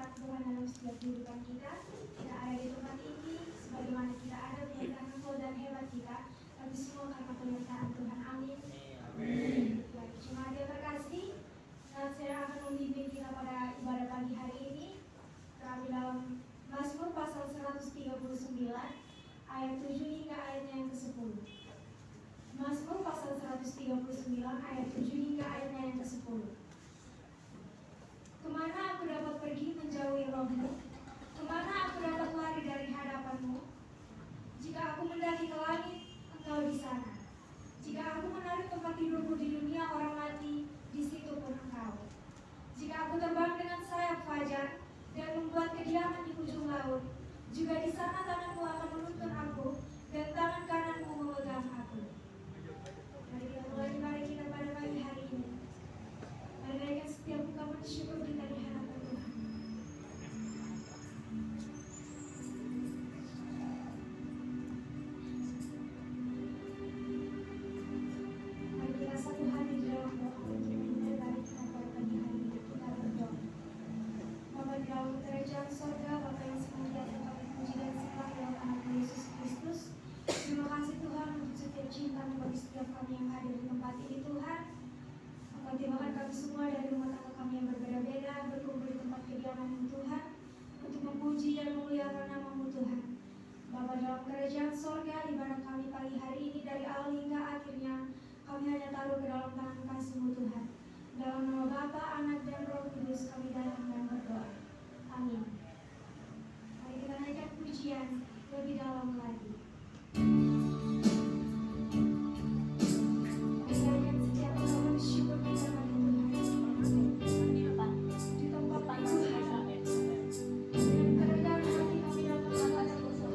penyertaan Tuhan dalam setiap kehidupan kita. Tidak ada di tempat ini sebagaimana kita ada bukan karena dan hebat kita, tapi semua karena penyertaan Tuhan. Amin. Amin. Baik, jemaat yang terkasih, saya akan membimbing kita pada ibadah pagi hari ini. Kami dalam Mazmur pasal 139 ayat 7 hingga ayatnya yang ke-10. Mazmur pasal 139 ayat 7 hingga ayatnya yang ke-10. Kemana aku dapat pergi menjauhi rohmu? Kemana aku dapat lari dari hadapanmu? Jika aku mendaki ke langit, engkau di sana. Jika aku menaruh tempat tidurku di dunia orang mati, di situ pun engkau. Jika aku terbang dengan sayap fajar dan membuat kediaman di ujung laut, juga di sana tanganmu akan menuntun aku dan tangan kananmu memegang aku. Mari kita mulai ibadah kita pada pagi hari ini. Mari naikkan setiap ungkapan syukur kita di hadapan Tuhan. Mari kita satu hati di dalam doa untuk memulai ibadah kita pada pagi hari ini. Kita berdoa. Bapa di dalam kerajaan sorga, Bapa yang senantiasa kami puji dan sembah dalam anak Yesus Kristus. Terima kasih Tuhan untuk setiap cinta-Mu bagi setiap kami yang hadir di tempat ini Tuhan. Engkau tibakan kami semua dari rumah tangga kami yang berbeda-beda, berkumpul di tempat kediaman-Mu Tuhan, untuk memuji dan memuliakan nama-Mu Tuhan. Bapa dalam kerajaan sorga, ibadah kami pagi hari ini dari awal hingga akhirnya, kami hanya taruh ke dalam tangan kasih-Mu Tuhan. Dalam nama Bapa, Anak, dan Roh Kudus kami datang dan berdoa. Amin. Mari kita naikkan pujian lebih dalam lagi. Naikkan setiap ungkapan syukur kita pada Tuhan. Di tempat Tuhan, dengan kerendahan hati kami datang kepada Tuhan.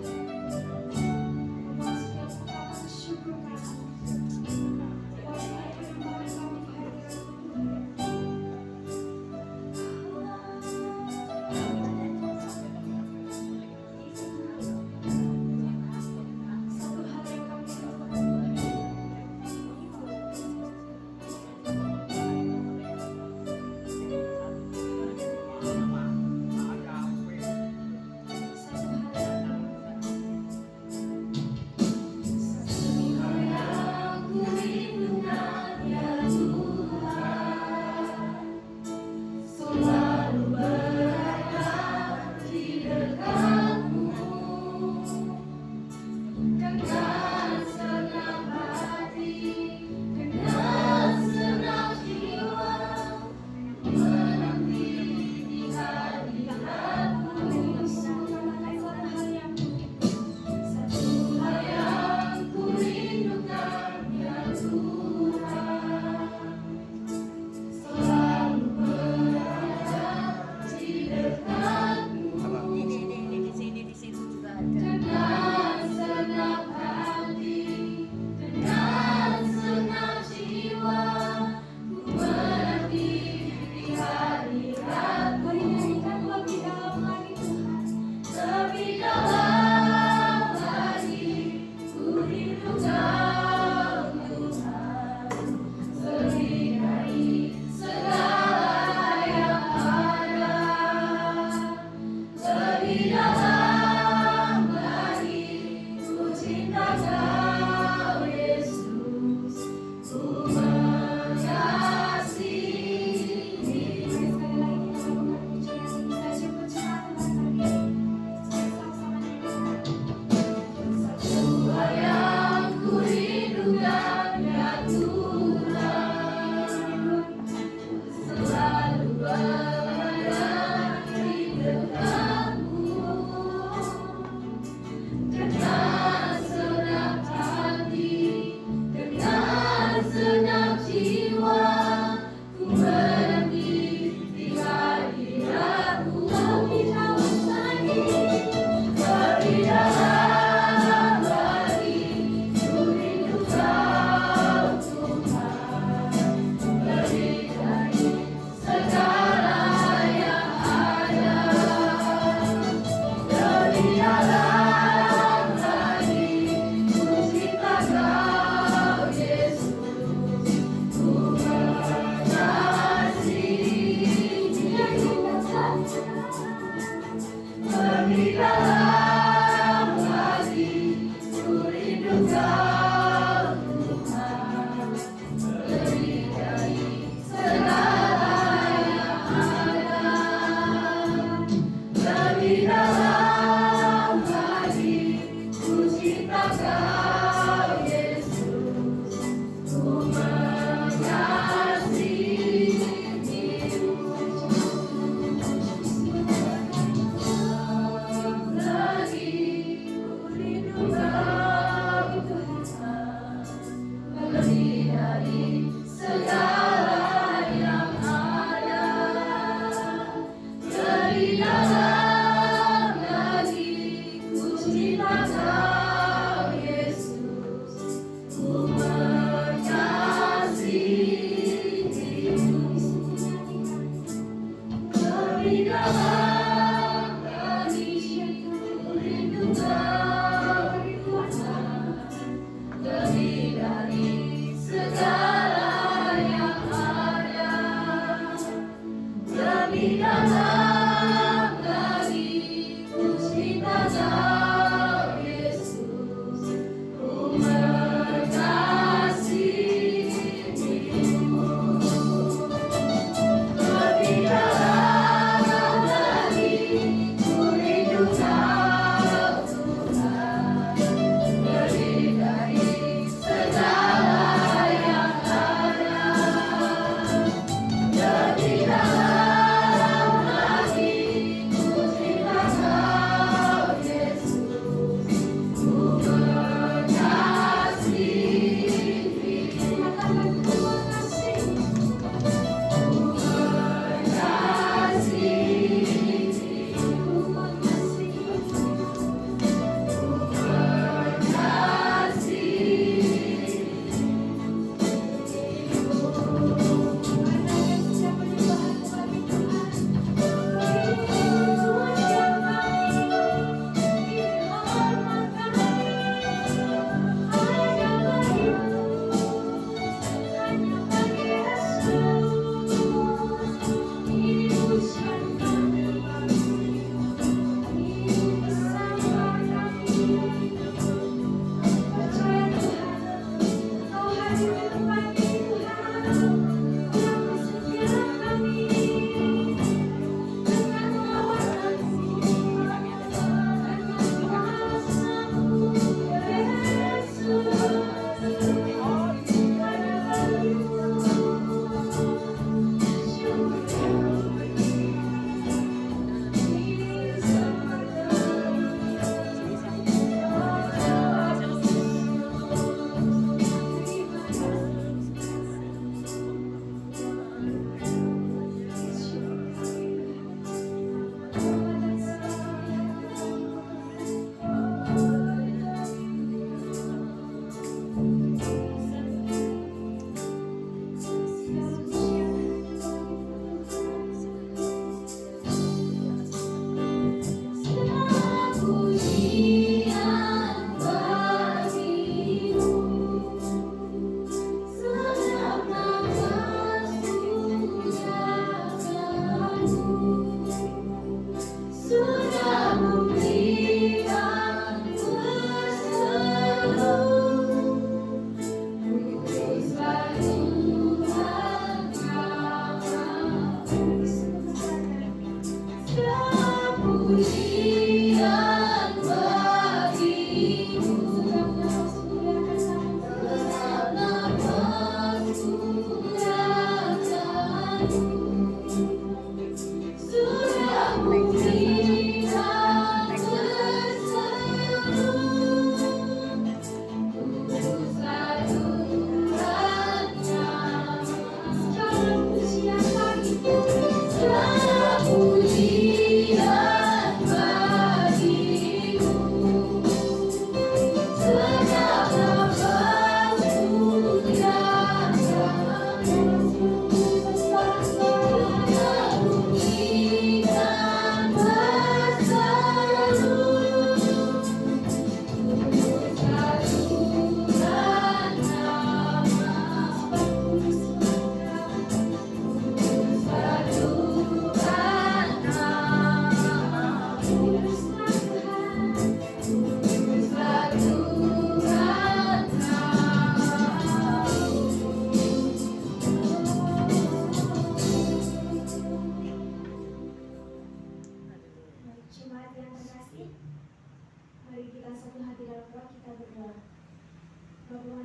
Membawa setiap ungkapan syukur kami. Membawa setiap penyembahan kami di hadirat Tuhan.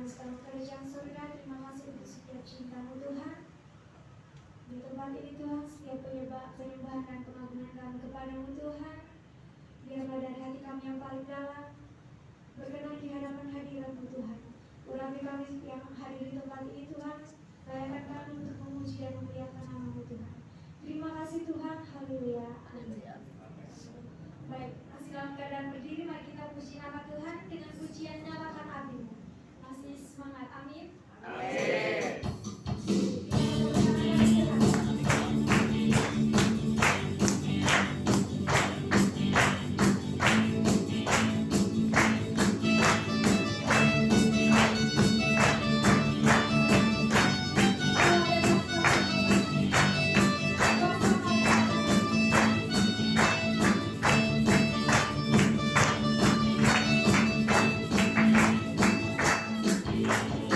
sekarang kerajaan surga. Terima kasih untuk setiap cinta-Mu Tuhan. Di tempat ini Tuhan, setiap penyembahan dan pengagungan kami kepada-Mu Tuhan, biarlah dari hati kami yang paling dalam berkenan di hadapan hadirat-Mu Tuhan. Urapi kami yang hadir di tempat ini Tuhan, layakan kami untuk memuji dan memuliakan nama-Mu Tuhan. Terima kasih Tuhan, haleluya, amin. Baik, masih dalam keadaan berdiri, mari kita puji nama Tuhan dengan pujian nyalakan apimu. Masih semangat, amin. Amin. Amin.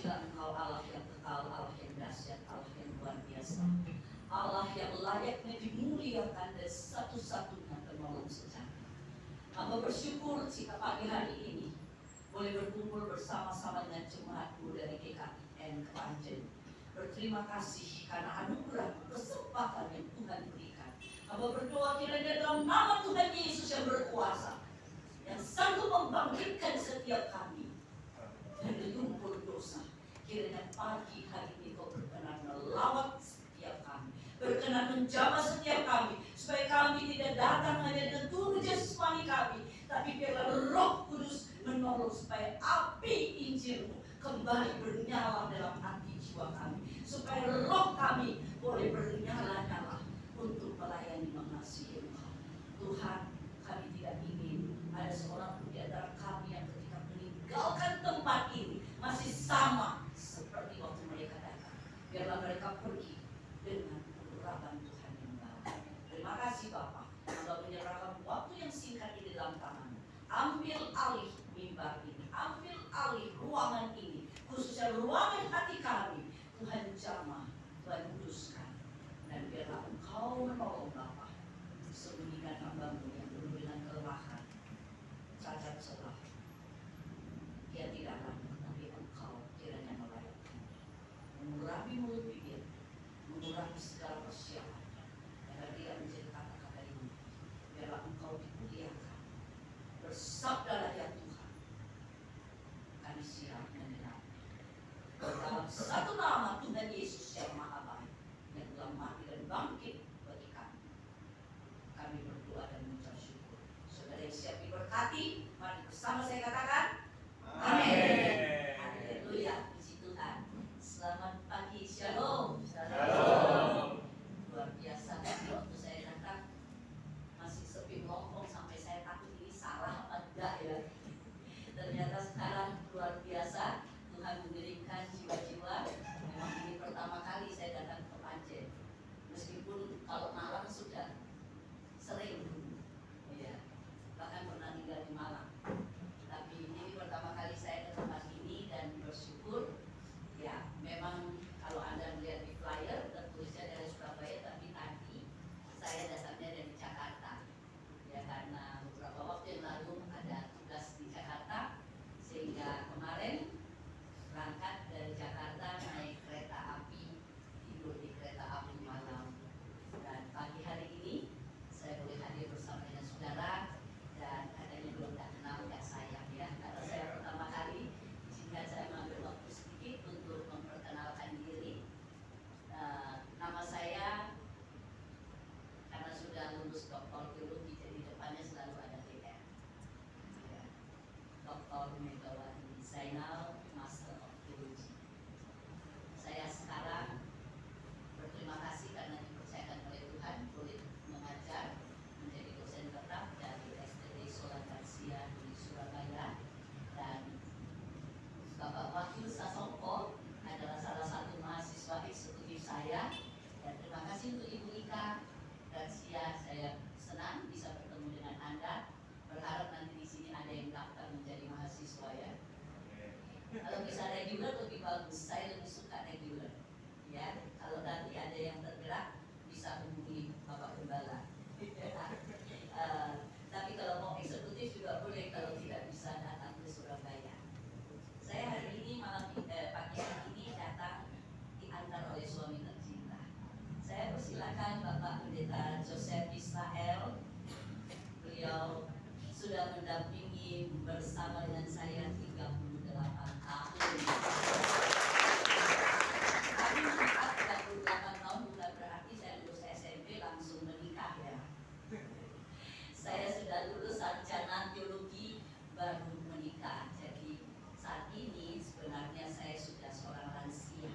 Terpujilah Engkau Allah yang kekal, Allah yang dahsyat, Allah yang luar biasa, Allah yang layaknya dimuliakan dan satu-satunya penolong sejati. Hamba bersyukur jika pagi hari ini boleh berkumpul bersama-sama dengan jemaatku dari GKIN Kepanjen. Berterima kasih karena anugerah kesempatan yang Tuhan berikan. Hamba berdoa kiranya dalam nama Tuhan Yesus yang berkuasa, yang sanggup membangkitkan setiap kami dari lumpur dosa, kiranya pagi hari ini Kau berkenan melawat setiap kami, berkenan menjamah setiap kami, supaya kami tidak datang hanya dengan tubuh jasmani kami, tapi biarlah Roh Kudus menolong supaya api Injil-Mu kembali bernyala dalam hati jiwa kami, supaya roh kami boleh bernyala-nyala untuk melayani mengasihi Engkau. Tuhan, kami tidak ingin ada seorang pun di antara kami yang ketika meninggalkan tempat ini masih sama seperti waktu mereka datang. Biarlah mereka pergi dengan urapan Tuhan yang baru. Terima kasih Bapak, Anda menyerahkan waktu yang singkat ini dalam tangan. Ambil alih mimbar ini, ambil alih ruangan ini, khususnya ruangan hati kami. Tuhan jamah, Tuhan kuduskan, dan biarlah Engkau menolong Bapak. Sembunyikan hamba-Mu yang penuh dengan kelelahan, cacat celah. Dia tidak layak, tapi Engkau kiranya melayakkan, mengurapi mulut bibir, mengurapi segala persiapan, agar dia menjadi kata-kata ini. Biarlah Engkau dimuliakan. Bersabdalah ya Tuhan, kami siap mendengar. Dalam satu nama Tuhan Yesus yang Maha Baik, yang telah mati dan bangkit bagi kami, kami berdoa dan mengucap syukur. Saudara yang siap diberkati, mari bersama saya katakan amin. Haleluya, puji Tuhan. Selamat pagi, shalom. Shalom. Luar biasa, waktu saya datang masih sepi ngomong sampai saya takut ini salah apa enggak ya. Ternyata sekarang luar biasa, Tuhan mengirimkan jiwa-jiwa. Memang ini pertama kali saya datang ke Kepanjen, meskipun kalau Malang sudah sering ya, bahkan pernah tinggal di Malang, tapi ini pertama kali saya ke tempat ini dan bersyukur. Ya, memang kalau Anda melihat di flyer tertulisnya dari Surabaya, tapi tadi saya datangnya dari Jakarta. Ya, karena beberapa waktu yang lalu ada tugas di Jakarta, sehingga kemarin berangkat dari Jakarta naik kereta api, tidur di kereta api malam, dan pagi hari ini saya boleh hadir bersama dengan saudara, dan katanya belum tak kenal nggak sayang ya, karena saya pertama kali. Jika saya mengambil waktu sedikit untuk memperkenalkan diri, nama saya, karena sudah lulus doktor teologi, jadi depannya selalu ada TR ya, Dr. Megawati Zainal, Master of Theology. Saya sekarang berterima kasih karena dipercayakan oleh Tuhan boleh mengajar menjadi dosen tetap dari STD Sola Garcia di Surabaya, dan Bapak Wahyu Sasongko adalah salah satu mahasiswa eksekutif saya. Dan terima kasih untuk Ibu Ika Garcia, saya senang bisa bertemu dengan Anda. Berharap nanti di sini ada yang daftar menjadi mahasiswa ya. Kalau bisa reguler lebih bagus, saya lebih suka reguler. Ya, kalau nanti ada yang tergerak bisa hubungi Bapak Gembala. Tapi kalau mau eksekutif juga boleh kalau tidak bisa datang ke Surabaya. Saya hari ini pagi hari ini datang diantar oleh suami tercinta. Saya persilakan Bapak Pendeta Joseph Israel. Beliau sudah mendampingi bersama dengan saya 38 tahun. Kami menikah 38 tahun bukan berarti saya lulus SMP langsung menikah ya. Saya sudah lulus sarjana teologi baru menikah. Jadi saat ini sebenarnya saya sudah seorang lansia.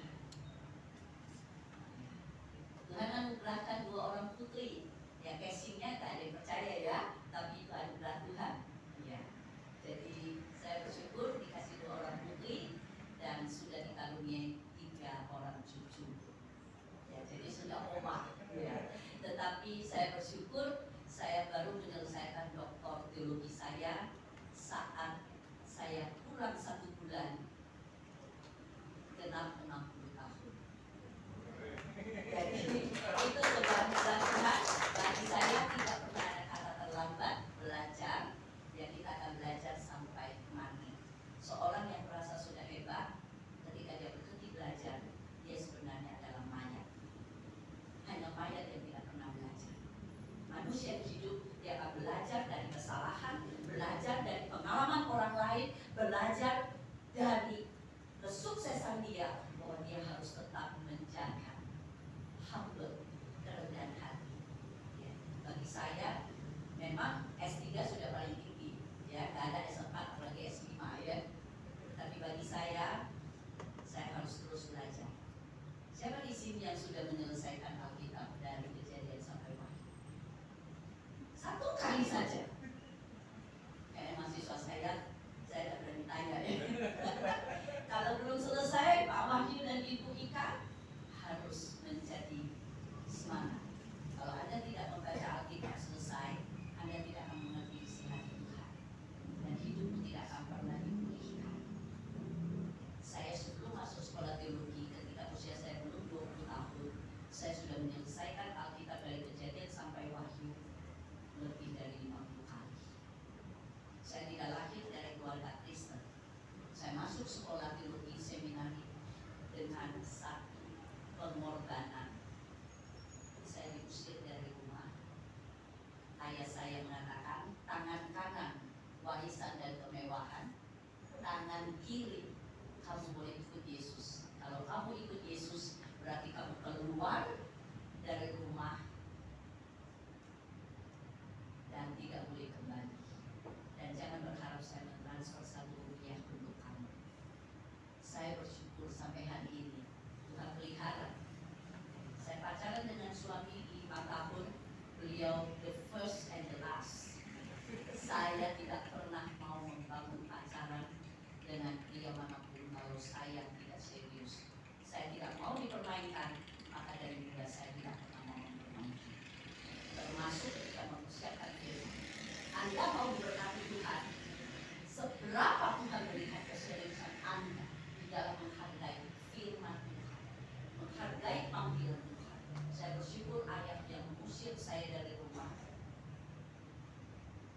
Tuhan anugerahkan 2 orang putri. Ya, casingnya tak ada yang percaya ya, tapi itu anugerah Tuhan. Ya. Jadi saya bersyukur dikasih 2 orang putri dan sudah dikaruniai 3 orang cucu. Ya, jadi sudah omah. Ya. Tetapi saya bersyukur saya baru menyelesaikan doktor teologi saya saat saya kurang 1 bulan dia bahwa dia harus tetap menjaga humble, kerendahan hati. Ya. Bagi saya, memang S3 sudah paling tinggi, ya, nggak ada S4 apalagi S5 ya. Tapi bagi saya harus terus belajar. Siapa di sini yang sudah menyelesaikan Alkitab dari Kejadian sampai Wahyu? Satu kali saja. Kayak mahasiswa saya tidak berani tanya ya. Kalau belum selesai, Pak Wahyu dan Ibu Ika harus menjadi semangat. Kalau Anda tidak membaca Alkitab selesai, Anda tidak akan mengerti isi hati Tuhan, dan hidupmu tidak akan pernah dipulihkan. Saya sebelum masuk sekolah teologi, ketika usia saya belum 20 tahun, saya sudah menyelesaikan Alkitab dari Kejadian sampai Wahyu lebih dari 50 kali. Saya tidak lahir dari keluarga Kristen. Saya masuk sekolah teologi seminari dengan satu pengorbanan. Saya diusir dari rumah. Ayah saya mengatakan, tangan kanan warisan dan kemewahan, tangan kiri kamu boleh ikut Yesus. Kalau kamu ikut Yesus, berarti kamu keluar dari rumah dan tidak boleh kembali. Dan jangan berharap saya mentransfer satu rupiah untuk kamu. Saya bersyukur sampai hari ini Tuhan pelihara. Saya pacaran dengan suami 5 tahun, beliau the first and the last. Saya tidak pernah mau membangun pacaran dengan pria manapun kalau saya tidak serius. Saya tidak mau dipermainkan, maka dari muda saya tidak pernah mau mempermainkan. Termasuk ketika mempersiapkan firman. Anda mau diberkati Tuhan, seberapa Tuhan melihat keseriusan Anda di dalam menghargai firman Tuhan, menghargai panggilan Tuhan. Saya bersyukur ayah yang mengusir saya dari rumah,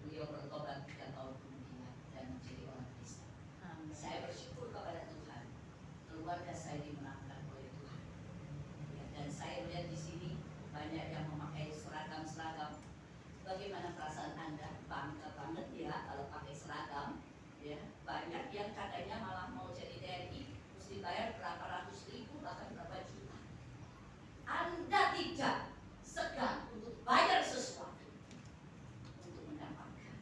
beliau bertobat 3 tahun kemudian dan menjadi orang Kristen. Saya bersyukur kepada Tuhan, keluarga saya dimenangkan oleh Tuhan. Ya, dan saya melihat di sini banyak yang memakai seragam-seragam. Bagaimana perasaan Anda? Bangga banget ya kalau pakai seragam. Ya, banyak yang katanya malah mau jadi TNI, mesti bayar berapa ratus ribu bahkan berapa juta. Anda tidak segan untuk bayar sesuatu untuk mendapatkan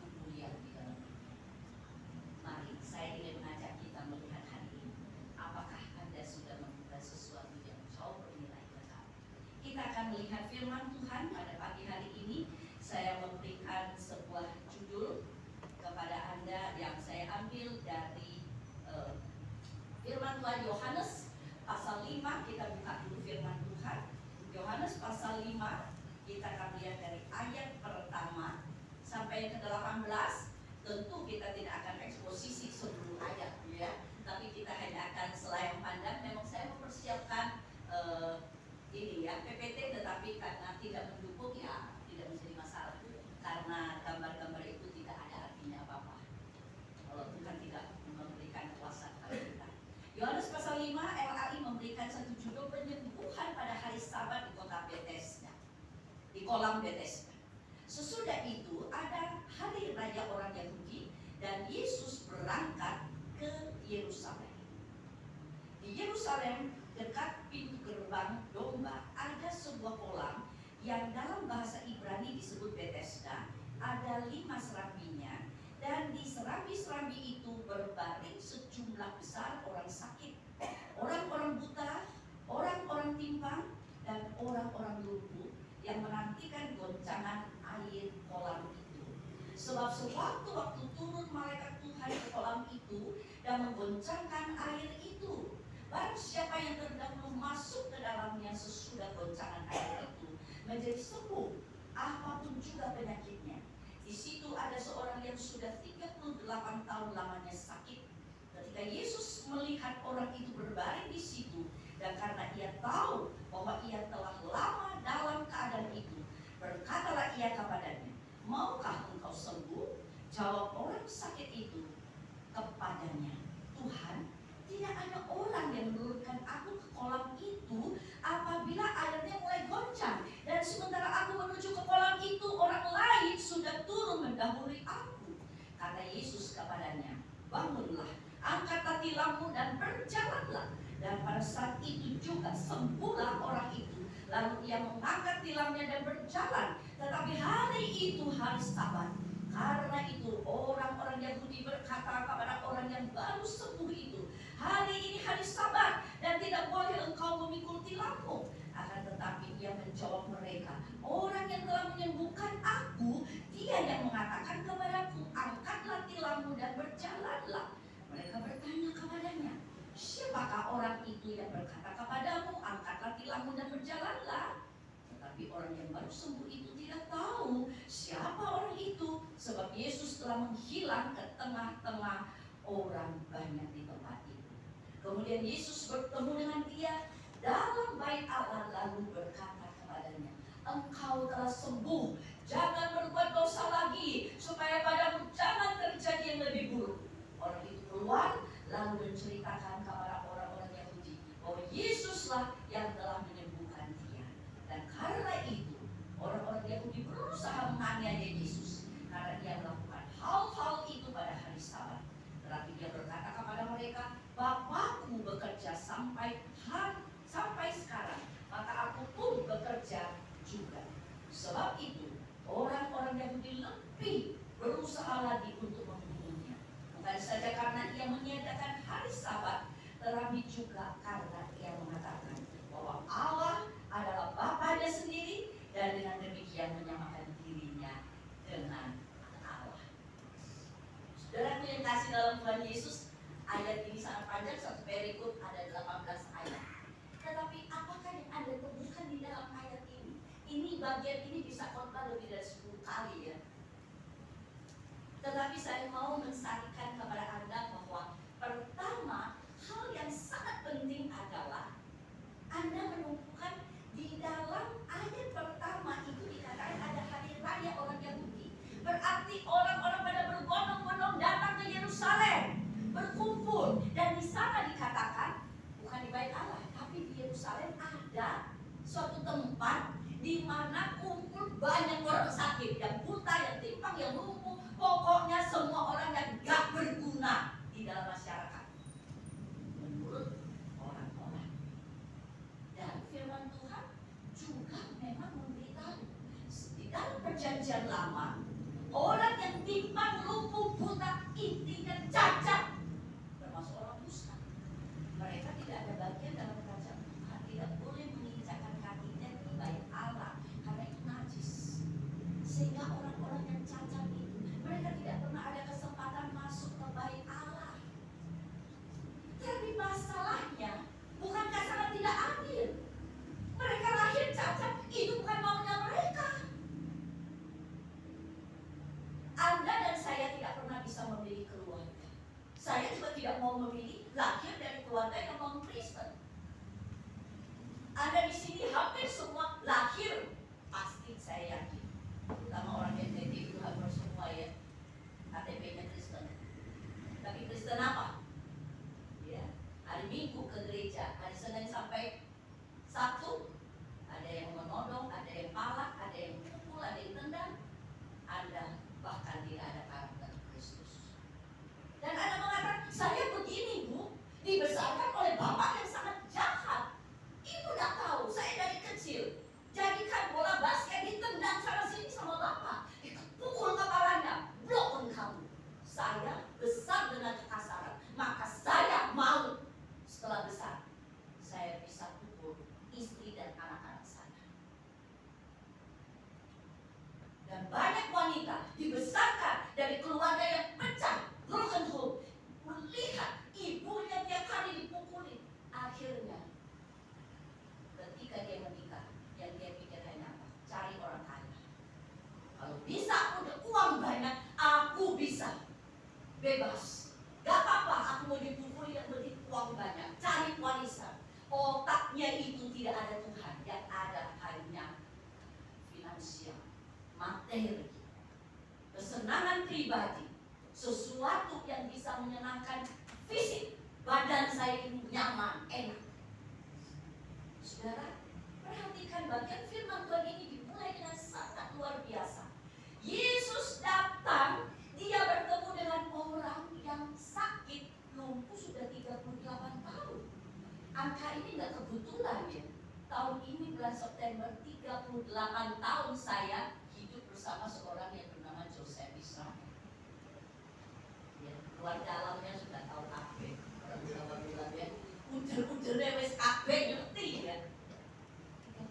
kemuliaan di dalam dunia. Mari saya ingin mengajak kita melihat hari ini, apakah Anda sudah membuat sesuatu yang jauh bernilai besar. Kita akan melihat firman Tuhan pada pagi hari ini. Saya memberikan sebuah judul kepada Anda yang saya ambil dari firman Tuhan Yohanes pasal 5. Kita buka dulu firman Tuhan Yohanes pasal 5. Kita akan lihat dari ayat pertama sampai ke 18. Tentu kita tidak akan eksposisi seluruh ayat ya, tapi kita hanya akan selayang pandang. Memang saya mempersiapkan ini ya PPT, tetapi karena tidak mendukung ya tidak menjadi masalah, karena gambar-gambar itu tidak ada artinya apa-apa kalau Tuhan tidak memberikan kuasa kepada kita. Yohanes pasal 5, LAI memberikan satu judul, penyembuhan pada hari Sabat di kota Bethesda, di kolam Bethesda. Sesudah itu ada hari raya orang Yahudi dan Yesus berangkat ke Yerusalem. Di Yerusalem dekat pintu gerbang domba ada sebuah kolam yang dalam bahasa Ibrani disebut Bethesda. Ada 5 serambinya, dan di serambi-serambi itu berbaring sejumlah besar orang sakit, orang-orang buta, orang-orang timpang, dan orang-orang lumpuh yang menantikan goncangan air kolam itu. Sebab sewaktu-waktu turun malaikat Tuhan ke kolam itu dan menggoncangkan air itu, barang siapa yang terdahulu masuk ke dalamnya sesudah goncangan air itu menjadi sembuh, apapun juga penyakitnya. Di situ ada seorang yang sudah 38 tahun lamanya sakit. Ketika Yesus melihat orang itu berbaring di situ, dan karena ia tahu bahwa ia telah lama dalam keadaan itu, berkatalah ia kepadanya, maukah engkau sembuh? Jawab orang sakit itu kepadanya, Tuhan, tidak ada orang yang menurunkan aku ke kolam itu apabila airnya mulai goncang, dan sementara aku menuju ke kolam itu orang lain sudah turun mendahului aku. Kata Yesus kepadanya, bangunlah, angkatlah tilammu dan berjalanlah. Dan pada saat itu juga sembuhlah orang itu. Lalu ia mengangkat tilangnya dan berjalan. Tetapi hari itu hari Sabat. Karena itu orang-orang Yahudi berkata kepada orang yang baru sembuh itu, hari ini hari Sabat dan tidak boleh engkau memikul tilangmu. Akan tetapi ia menjawab mereka, orang yang telah menyembuhkan aku, dia yang mengatakan kepadaku, angkatlah tilangmu dan berjalanlah. Mereka bertanya kepadanya, siapakah orang itu yang berkata kepadamu, angkatlah tilangmu dan berjalanlah? Tetapi orang yang baru sembuh itu tidak tahu siapa orang itu, sebab Yesus telah menghilang ke tengah-tengah orang banyak di tempat itu. Kemudian Yesus bertemu dengan dia dalam bait Allah, lalu berkata kepadanya, engkau telah sembuh, jangan berbuat dosa lagi, supaya padamu jangan terjadi yang lebih buruk. Orang itu keluar lalu menceritakan kepada orang-orang Yahudi bahwa Yesuslah yang telah menyembuhkan dia. Dan karena itu orang-orang Yahudi berusaha menganiaya Yesus karena dia melakukan hal-hal itu pada hari Sabat. Tetapi dia berkata kepada mereka, Bapakku bekerja sampai sekarang, maka aku pun bekerja juga. Sebab itu orang-orang Yahudi lebih berusaha lagi untuk membunuhnya. Bukan saja karena ia meniadakan hari Sabat, tetapi juga karena ia mengatakan bahwa Allah adalah Bapanya sendiri, dan dengan demikian menyamakan dirinya dengan Allah. Saudaraku yang kasih dalam Tuhan Yesus, ayat ini sangat panjang, satu perikop ada 18 ayat. Tetapi apakah yang Anda temukan di dalam ayat ini? Ini bagian ini bisa khotbah lebih dari 10 kali ya. Tetapi saya mau mensampaikan kepada Anda bahwa pertama, hal yang sangat penting adalah Anda menemukan di dalam ayat pertama itu dikatakan ada hari raya orang Yahudi. Berarti orang-orang pada berbondong-bondong datang ke Yerusalem, berkumpul, dan di sana dikatakan bukan di bait Allah, tapi di Yerusalem ada suatu tempat di mana kumpul banyak orang sakit, yang buta, yang timpang, yang lumpuh, pokoknya semua orang yang gak berguna di dalam masyarakat menurut orang-orang. Dan firman Tuhan juga memang memberitahu di dalam perjanjian lama, orang yang timpang, lumpuh, buta, intinya cacat, termasuk orang dusta, mereka tidak ada bagian dalam kerajaan Tuhan, tidak boleh menginjakkan kakinya di bait Allah karena itu najis. Sehingga orang-orang yang cacat itu, mereka tidak pernah ada kesempatan masuk ke bait Allah. Tapi masalahnya bukan karena tidak adil. Mereka lahir cacat, itu bukan maunya mereka. Anda dan saya tidak pernah bisa memilih keluarga. Saya juga tidak mau memilih lahir dari keluarga yang non-Kristen. Anda di sini hampir semua lahir, pasti saya yakin, terutama orang yang NTT itu hampir semua ya, KTP-nya Kristen. Tapi Kristen apa? Ya, hari Minggu ke gereja, hari Senin sampai Sabtu, ada yang menodong, ada yang palak, ada yang pukul, ada yang tendang. Anda bahkan tidak ada karakter Kristus. Dan Anda mengatakan, saya begini Bu, dibesarkan oleh bapak yang sangat jahat. Ibu tidak tahu, saya dari kecil jadikan bola basket ditendang sana sini sama bapak, dipukul kepalanya, blok kamu. Saya besar dengan kekasaran, maka saya malu setelah besar saya bisa pukul istri dan anak-anak saya. Dan banyak wanita dibesarkan dari keluarga yang pecah, broken home, melihat ibunya tiap hari dipukulin. Akhirnya ketika dia menikah, yang dia pikir hanya apa? Cari orang kaya. Kalau bisa punya uang banyak, aku bisa bebas. Gak apa-apa, aku mau dipukuli yang penting uang banyak. Cari warisan. Otaknya itu tidak ada Tuhan, yang ada hanya finansial, materi, kesenangan pribadi, sesuatu yang bisa menyenangkan fisik. Badan saya ini nyaman, enak. Saudara, perhatikan bagian firman Tuhan ini dimulai dengan sangat luar biasa. Yesus datang, dia bertemu dengan orang yang sakit, lumpuh sudah 38 tahun. Angka ini nggak kebetulan ya. Tahun ini bulan September 38 tahun saya hidup bersama seorang yang bernama Joseph Israel. Ya, keluarga dalamnya sudah tahu kabeh. Orang Jawa bilang ya, udah wes kabeh ngerti ya.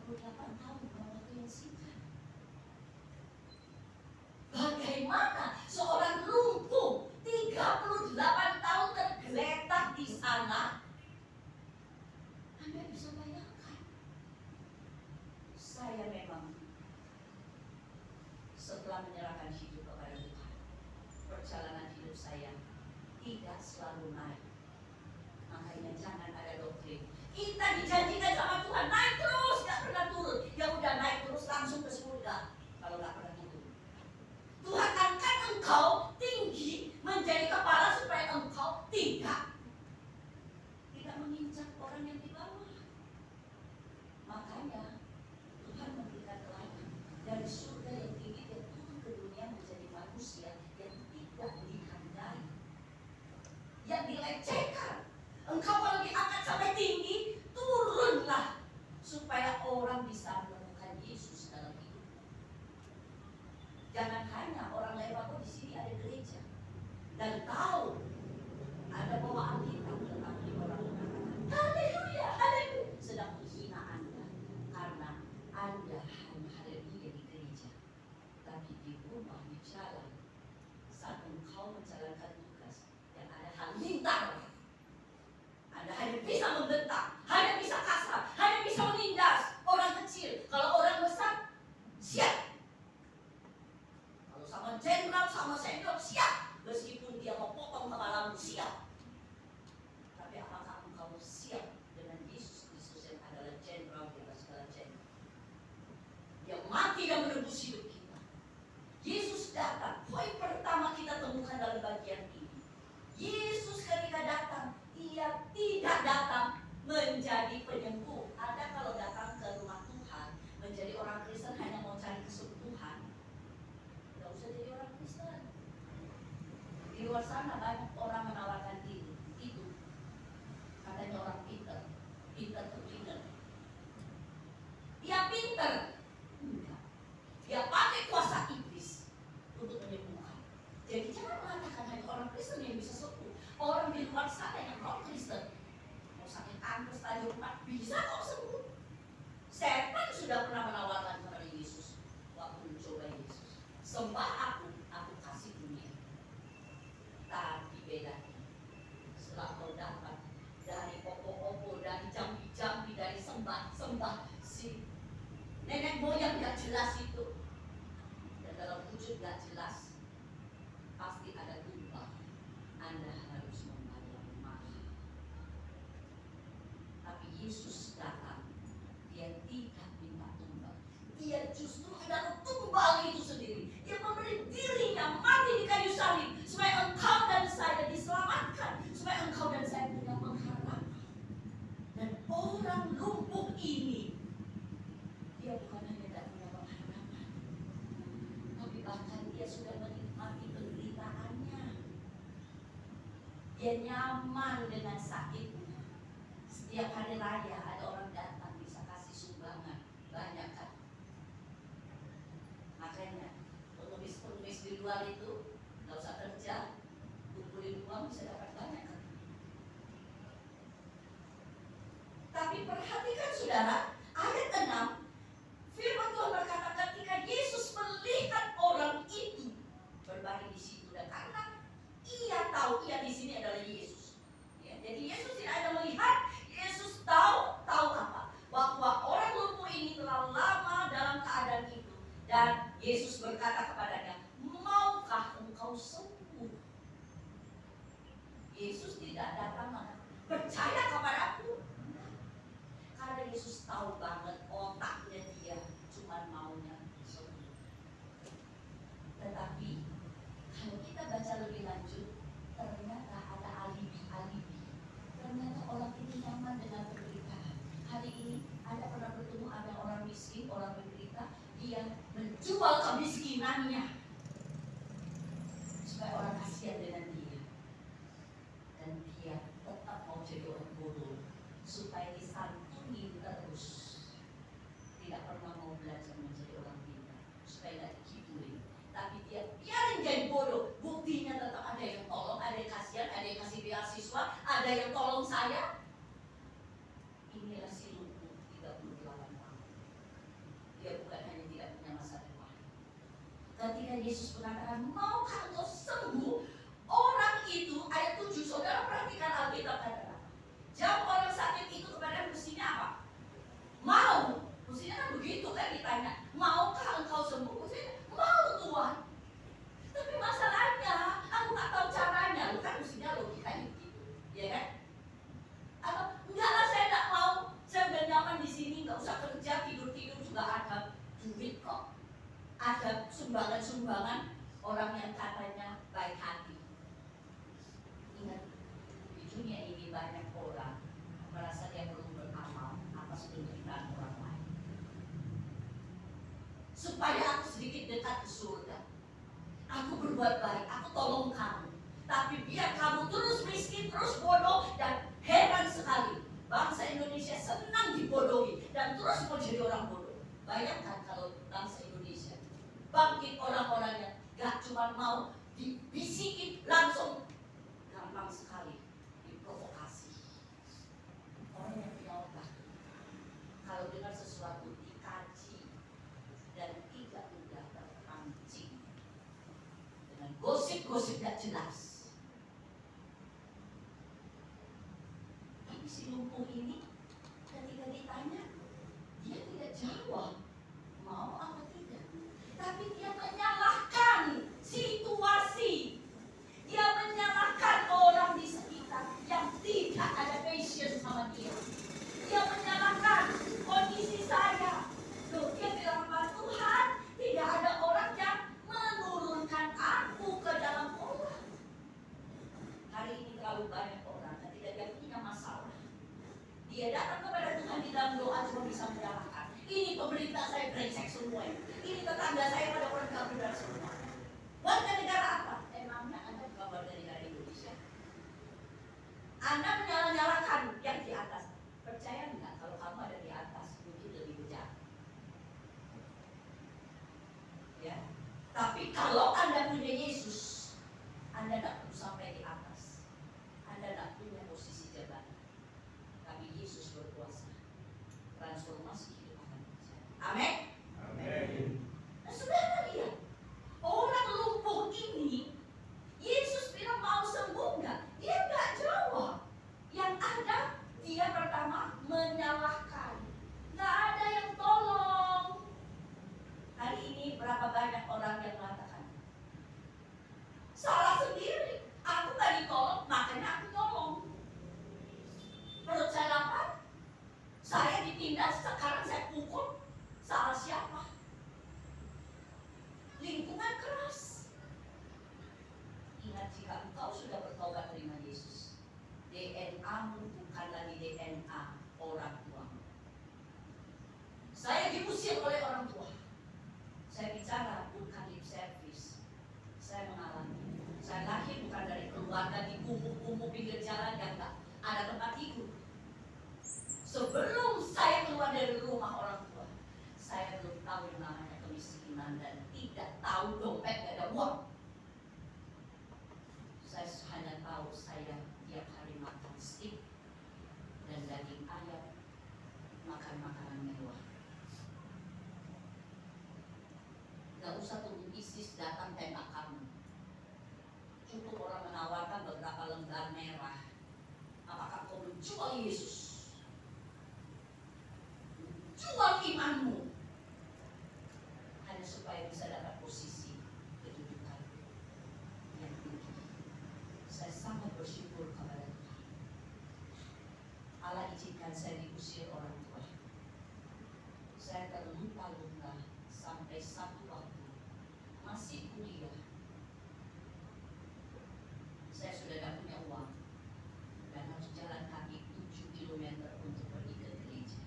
38 tahun bukan waktu yang singkat. Bagaimana seorang lumpuh 38 tahun tergeletak di sana? Anda bisa bayangkan. Saya memang setelah menyerahkan hidup kepada Tuhan, perjalanan hidup saya tidak selalu naik. Makanya jangan ada doktrin. Kita dijanjikan sama Tuhan naik terus, gak pernah turun. Ya udah naik terus langsung ke surga kalau gak pernah turun. Tuhan angkat engkau tinggi menjadi kepala supaya engkau tidak menginjak orang yang di bawah. Makanya Tuhan memberikan teladan dari surga yang tinggi dan turun ke dunia menjadi manusia yang tidak dihargai, yang dilecehkan. Engkau kalau diangkat sampai tinggi, turunlah supaya orang bisa menemukan Yesus dalam hidup. Jangan hanya orang lewat, oh di sini ada gereja dan tahu ada bawa Alkitab, tetapi orang mengatakan haleluya, haleluya, sedang menghina Anda karena Anda hanya haleluya di gereja, tapi di rumah, di jalan, saat engkau menjalankan tugas yang ada halilintar, Anda hanya bisa membentak, hanya bisa kasar, hanya bisa menindas orang kecil. Kalau orang besar, siap. Kalau sama jenderal, sama senior, siap. Meskipun dia mau potong kepalamu, siap. Tapi apakah engkau siap dengan Yesus Kristus yang adalah jenderal di atas segala jenderal? Dia mati dan menebus hidup kita. Yesus datang. Poin pertama kita temukan dalam bagian ini. Yesus ketika datang, Ia tidak datang menjadi penyembuh. Anda kalau datang ke rumah Tuhan, menjadi orang Kristen hanya mau cari kesembuhan, tidak usah jadi orang Kristen. Di luar sana banyak orang menawarkan itu. Katanya orang pintar kepintar. Dia pintar, enggak. Dia pakai kuasa iblis untuk menyembuhkan. Jadi jangan mengatakan hanya orang Kristen yang bisa sembuh. Orang di luar sana yang non Kristen, mau sakit kanker stadium 4 bisa kok sembuh. Setan sudah pernah menawarkan kepada Yesus waktu mencoba Yesus, sembah aku kasih dunia. Tapi bedanya, setelah kau dapat dari opo-opo, dari jambi-jambi, dari sembah si nenek moyang gak jelas itu, dan dalam wujud gak jelas, pasti ada tumbal. Anda harus membayar mahal. Tapi Yesus datang, Dia tidak minta tumbal. Dia justru adalah tumbal itu sendiri. Dia memberi dirinya mati di kayu salib supaya engkau dan saya diselamatkan, supaya engkau dan saya punya pengharapan. Dan orang lumpuh ini, dia bukan hanya tidak punya pengharapan, tapi bahkan dia sudah menikmati penderitaannya. Dia nyaman dengan sakitnya. Setiap hari raya ada orang datang bisa kasih sumbangan, banyak kan? Makanya pengemis di luar itu nggak usah kerja, kumpulin uang bisa dapat banyak kan? Tapi perhatikan saudara, ayat 6, firman Tuhan berkata ketika Yesus melihat orang itu berbaring di situ, dan karena Ia tahu Ia di sini adalah Yesus. Ya, jadi Yesus tidak ada melihat, Yesus tahu apa? Bahwa orang lumpuh ini telah lama dalam keadaan itu, dan Yesus berkata kepadanya, maukah engkau sembuh? Yesus tidak datang percaya kepadaku, karena Yesus tahu ada sumbangan-sumbangan orang yang katanya baik hati. Ingat, di dunia ini banyak orang merasa dia perlu beramal atas penderitaan orang lain. Supaya aku sedikit dekat ke surga, aku berbuat baik, aku tolong kamu. Tapi biar kamu terus miskin, terus bodoh, dan heran sekali bangsa Indonesia senang dibodohi dan terus mau jadi orang bodoh. Bayangkan kalau bangsa Indonesia bangkit orang-orang yang gak cuma mau dibisikin, langsung gampang sekali diprovokasi. Orang yang punya otak, kalau dengar sesuatu dikaji dan tidak mudah terpancing dengan gosip-gosip gak jelas. Tapi si lumpuh ini ketika ditanya, dia tidak jawab mau apa tidak, tapi dia menyalahkan situasi, dia menyalahkan orang di sekitar yang tidak ada passion sama dia. Dia menyalahkan kondisi saya. Loh, dia bilang sama Tuhan, tidak ada orang yang menurunkan aku ke dalam orang. Hari ini terlalu banyak orang ketika dia punya masalah, dia datang kepada Tuhan di dalam doa cuma bisa menyalahkan. Ini pemerintah saya brengsek semua. Ini tetangga saya pada orang gak benar semua. Warga negara apa? Emangnya Anda bukan warga negara Indonesia? Anda menyalah-nyalakan yang di atas. Percaya nggak kalau kamu ada di atas mungkin lebih bejat? Ya. Tapi kalau Anda punya Yesus, Anda tidak perlu sampai di atas. Anda tidak punya posisi jabatan. Tapi Yesus berkuasa. Transformasi hidup akan terjadi. Amin. Amin. Nah, saudara lihat, orang lumpuh ini, Yesus bilang mau sembuh nggak? Dia nggak jawab. Yang ada, dia pertama menyalahkan. Nggak ada yang tolong. Hari ini berapa banyak orang yang mengatakan, salah sendiri. Aku nggak ditolong, makanya aku tolong. Perut saya lapar, saya ditindas, sekarang saya pukul. Salah siapa? Lingkungan keras. Ingat, jika engkau sudah bertobat terima Yesus, DNA-mu bukan lagi DNA orang tuamu. Saya diusir oleh orang tua. Saya bicara bukan lip service. Saya mengalami. Saya lahir bukan dari keluarga di kumuh-kumuh pinggir jalan yang tak ada tempat tidur. Sebelum saya keluar dari rumah orang tua, saya belum tahu yang namanya kemiskinan dan tidak tahu dompet gak ada uang. Saya hanya tahu saya tiap hari makan steak dan daging ayam, makan makanan mewah. Gak usah tunggu ISIS datang tembak kamu. Cukup orang menawarkan beberapa lembar merah. Apakah kau menjual Yesus? Jual imanmu hanya supaya bisa dapat posisi kedudukan yang tinggi. Saya sangat bersyukur kepada Tuhan. Allah izinkan saya diusir orang tua. Saya terluka-luka sampai satu waktu masih kuliah. Saya sudah tidak punya uang dan harus jalan kaki 7 km untuk pergi ke gereja.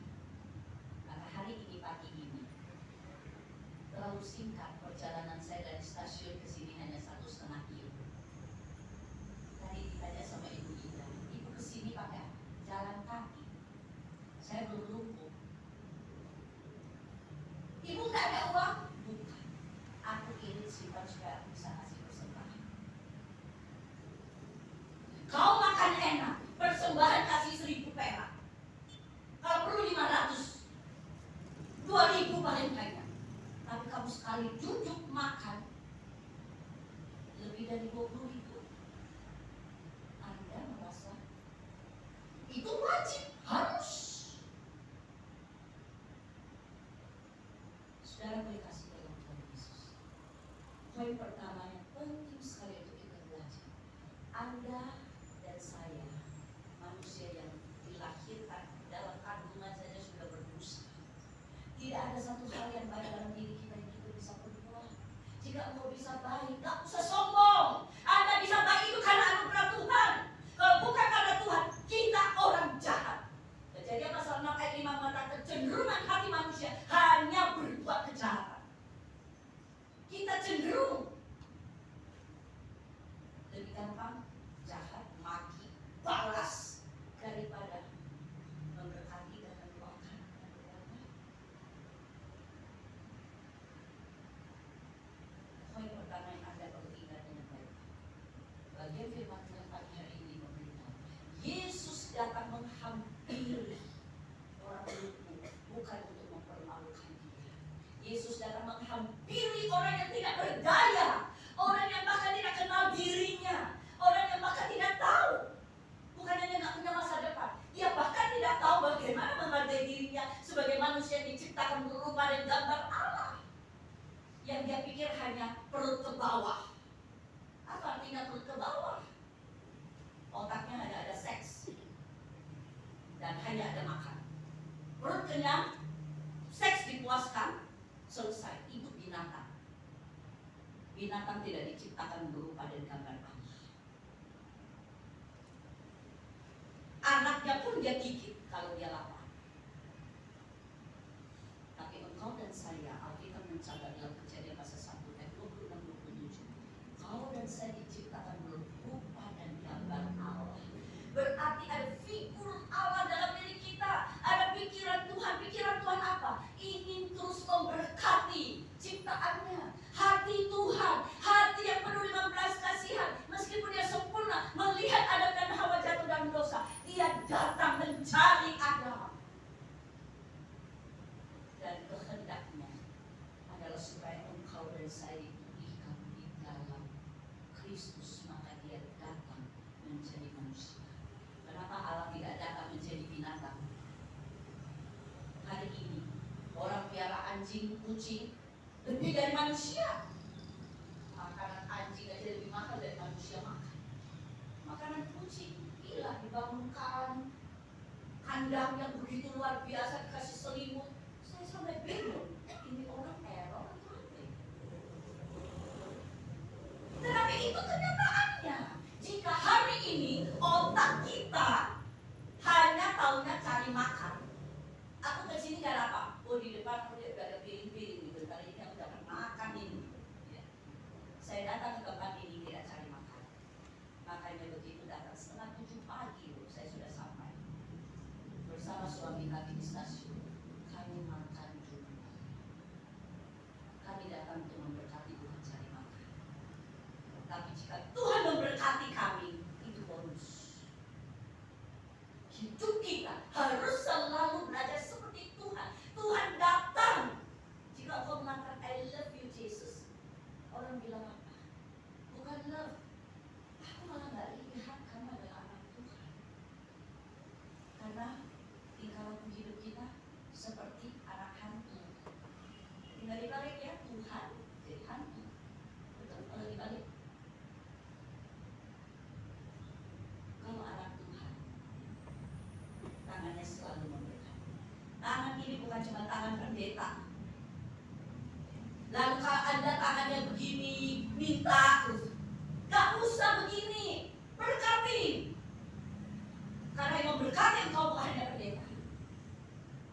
Maka hari ini pagi ini terlalu singkat perjalanan saya dari stasiun ke sini hanya 1,5 kilo. Tadi ditanya sama Ibu Ida, Ibu kesini pakai jalan kaki. Saya belum lumpuh. Ibu nggak ada uang? Bukan. Aku irit simpan supaya aku bisa kasih persembahan. Kau makan enak, persembahan kasih 1.000 perak. Kalau perlu 500, 2.000 paling banyak. Tapi kamu sekali duduk makan lebih dari 20.000. Anda merasa itu wajib, harus. Saudara boleh kasih dalam Tuhan Yesus. Poin pertama yang penting sekali untuk kita belajar. Anda dan saya, manusia yang dilahirkan dalam kandungan saja sudah berdosa. Tidak ada satu hal yang baik dalam diri kita yang kita bisa berbuat. sebagai manusia yang diciptakan berupa dan gambar Allah. Yang dia pikir hanya perut ke bawah. Apa artinya perut ke bawah? Otaknya hanya ada seks dan hanya ada makan. Perut kenyang, seks dipuaskan, selesai. Itu binatang. Binatang tidak diciptakan berupa dan gambar Allah. Anaknya pun dia gigit kalau dia lapar. Tapi engkau dan saya, Alkitab mencatat dalam Kejadian pasal 1 ayat 26-27, engkau dan saya diciptakan berupa dan gambar Allah. Berarti ada figur Allah dalam diri kita. Ada pikiran Tuhan. Pikiran Tuhan apa? Ingin terus memberkati ciptaannya. Hati Tuhan, hati yang penuh dengan belas kasihan. Meskipun dia sempurna, melihat Adam dan Hawa jatuh dalam dosa, dia datang mencari Adam. Dan kehendaknya adalah supaya engkau dan saya dipulihkan di dalam Kristus. Maka dia datang menjadi manusia. Kenapa Allah tidak datang menjadi binatang? Hari ini orang piara anjing, kucing lebih dari manusia. Makanan anjing aja lebih mahal dari manusia makan. Makanan kucing gila, dibangunkan kandang yang begitu luar biasa, dikasih selimut. Saya sampai bingung, ini orang error atau apa? Tetapi itu kenyataannya. Jika hari ini otak kita hanya taunya cari makan. Aku ke sini gak ada apa. Oh, di depan aku udah ada piring-piring gitu. Kali ini aku dapat makan ini. Ya. Saya datang ke tempat ini tidak cari makan. Makanya begitu datang setengah 7 pagi, saya sudah sampai. Bersama suami kami di stasiun. Kami makan dulu. Kami datang untuk memberkati, bukan cari makan. Tapi jika Tuhan memberkati kami, itu bonus. Hidup kita harus selalu belajar seperti Tuhan. Tuhan datang. Jika engkau mengatakan I love you Jesus, orang bilang apa? Bukan love. Aku malah gak lihat kamu adalah anak Tuhan. Karena tingkah laku hidup kita seperti anak hantu. Tinggal dibalik ya, Tuhan jadi hantu. Betul, kalau dibalik. Kalau anak Tuhan, tangannya selalu memberkati. Tangan ini bukan cuma tangan pendeta. Lalu kalau Anda tangannya begini, minta terus. Gak usah begini, berkati. Karena yang memberkati engkau bukan hanya pendeta.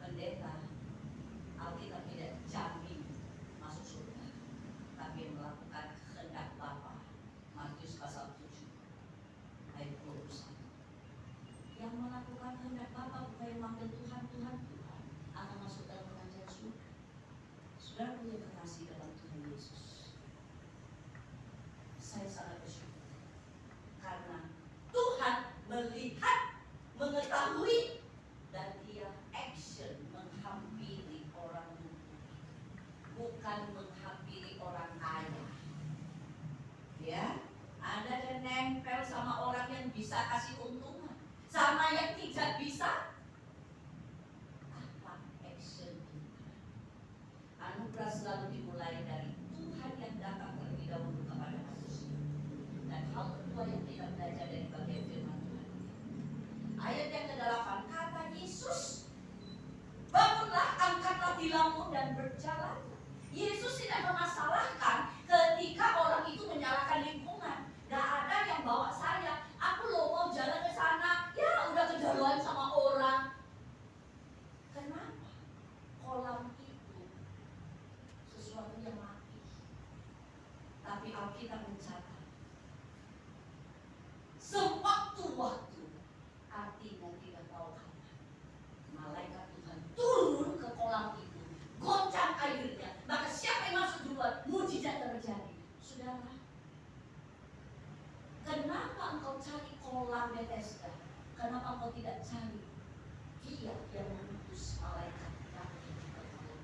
Pendeta, Alkitab tidak jamin masuk surga, tapi melakukan kehendak Bapa. Matius pasal 7 ayat 21. Yang melakukan kehendak Bapa, bukan yang manggil Tuhan, Tuhan, Tuhan, akan masuk dalam kerajaan surga. Saudara punya kekasih dalam Tuhan Yesus. Saya sangat bersyukur karena Tuhan melihat, mengetahui, dan dia action menghampiri orang lumpuh, bukan menghampiri orang kaya. Ya, Anda dan nempel sama orang yang bisa kasih untungan, sama yang tidak bisa. Apa action kita? Anugerah selalu dimulai dari Tuhan yang datang terlebih dahulu kepada manusia. Dan hal kedua yang kita belajar dari bagian firman Tuhan, ayat yang ke-8, kata Yesus, bangunlah, angkatlah tilammu dan berjalan. Yesus tidak memasalahkan ketika orang itu menyalahkan lingkungan. Gak ada yang bawa saya, aku loh mau jalan ke sana, ya udah kejaluan sama orang. Kenapa? Kolam itu sesuatu yang mati. Tapi Alkitab mencatat sewaktu-waktu, artinya tidak tahu kapan, malaikat Tuhan turun ke kolam itu, goncang airnya, maka siapa yang masuk duluan, mujizat terjadi. Saudara, kenapa engkau cari kolam Bethesda? Kenapa engkau tidak cari Dia yang mengutus malaikat datang ke kolam?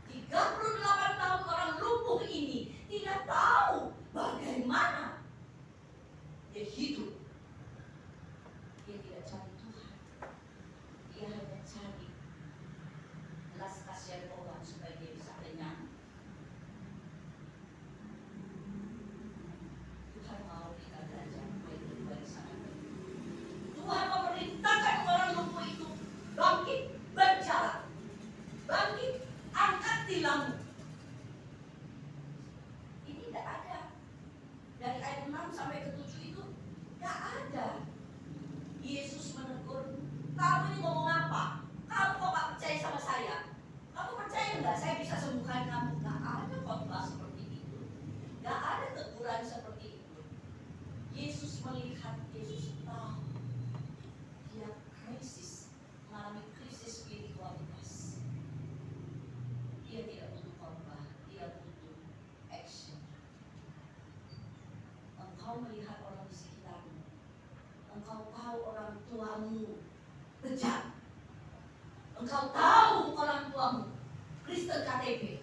38 tahun orang lumpuh ini tidak tahu bagaimana dia hidup. Dia tidak cari Tuhan. Dia hanya terjadi belas kasihan orang supaya dia bisa kenyang. Tuhan mau kita belajar dari sana. Tuhan memerintahkan orang lumpuh itu bangkit, berjalan, bangkit, angkat tilammu. Ini tidak ada. Dari ayat 6 sampai ke 7 itu tidak ada. Yesus menegur, kamu ini ngomong apa? Kamu kok gak percaya sama saya? Kamu percaya nggak saya bisa sembuhkan kamu? Gak ada khotbah seperti itu. Gak ada teguran seperti itu. Yesus melihat, Yesus tahu dia krisis, mengalami krisis spiritualitas. Dia tidak butuh khotbah, dia butuh action. Engkau melihat orang di sekitarmu, engkau tahu orang tuamu bejat, engkau tahu orang tuamu Kristen KTP,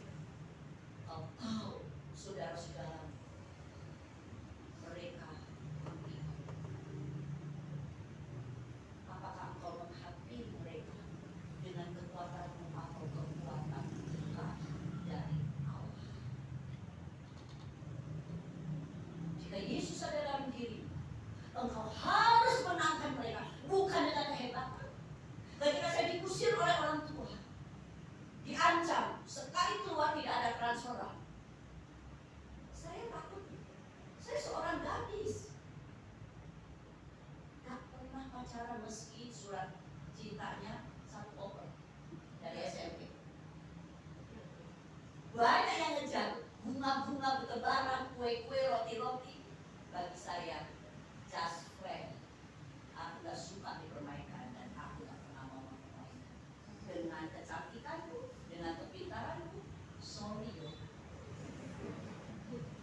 engkau tahu saudara-saudara mereka beriman. Apakah engkau menghadapi mereka dengan kekuatanmu atau kekuatan dari Allah? Jika Yesus ada dalam diri, engkau harus menangkan mereka, bukan dengan kehebatan. Ketika saya diusir oleh orang tua, diancam, sekali keluar tidak ada transferan, saya takut. Saya seorang gadis, gak pernah pacaran meski surat cintanya 1 koper dari SMP. Banyak yang ngejar, bunga-bunga bertebaran, kue-kue, roti-roti. Bagi saya, just friend. Aku gak suka dipermainkan dan aku gak pernah mau mempermainkan. Dengan kecantikanku, dengan kepintaranku, sorry yo.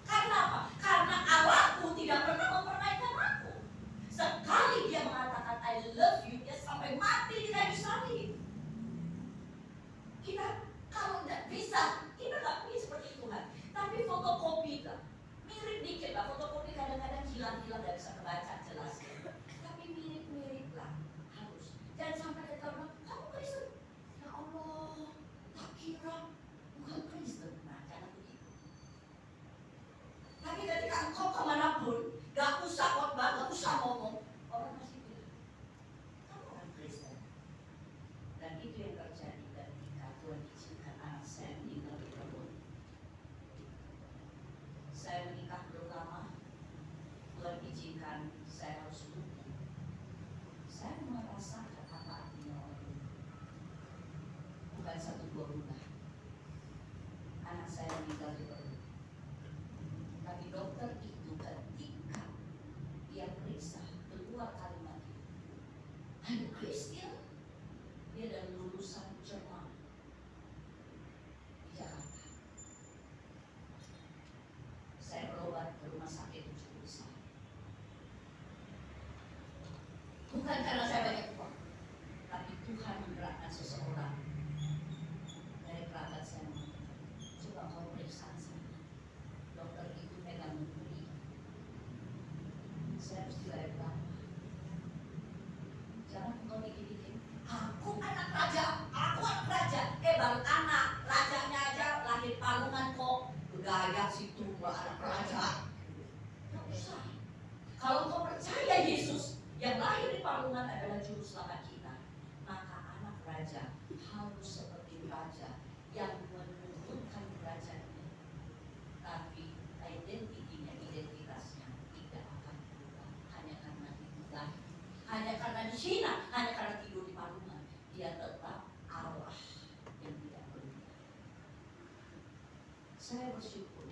Karena apa? Karena Allahku tidak pernah mempermainkan aku. Sekali dia mengatakan I love you, dia sampai mati di kayu salib. Kita kalau tidak bisa, kita nggak bisa seperti Tuhan. Tapi fotokopi lah, mirip dikit lah. Fotokopi kadang-kadang hilang-hilang, nggak bisa kebaca jelas. Tapi mirip-mirip lah harus. Jangan sampai kita bilang kamu Kristen. Ya Allah, tak kira bukan Kristen. Nah, jangan begitu. Tapi ketika engkau kemanapun, gak usah khotbah, gak usah ngomong, orang masih bilang kamu orang Kristen. Dan itu yang terjadi ketika Tuhan izinkan anak saya meninggal di kebun. Saya menikah belum lama, Tuhan izinkan saya harus lumpuh. Saya merasakan apa artinya orang lumpuh. Bukan 1-2 bulan. Anak saya meninggal di kebun. Tapi dokter itu ketika dia periksa keluar kalimat itu, I'm Christian. Dia dari lulusan Jerman di Jakarta. Saya berobat ke rumah sakit 70 besar. Bukan karena saya banyak uang, tapi Tuhan menggerakkan seseorang dari kerabat saya mengatakan, coba kau periksa saya. Dokter itu pegang beli. Saya harus dibayar berapa? Jangan kau dikit-dikit. Aku anak raja, aku anak raja. Baru anak rajanya aja lahir palungan kok bergaya situ anak raja. Tidak usah. Kalau kau percaya Yesus yang lahir di palungan adalah juru selamat kita, maka anak raja harus seperti raja yang menunjukkan kerajaannya. Tapi identitasnya tidak akan berubah hanya karena dibuang, hanya karena dihina, hanya karena tidur di palungan. Dia tetap Allah yang tidak berubah. Saya bersyukur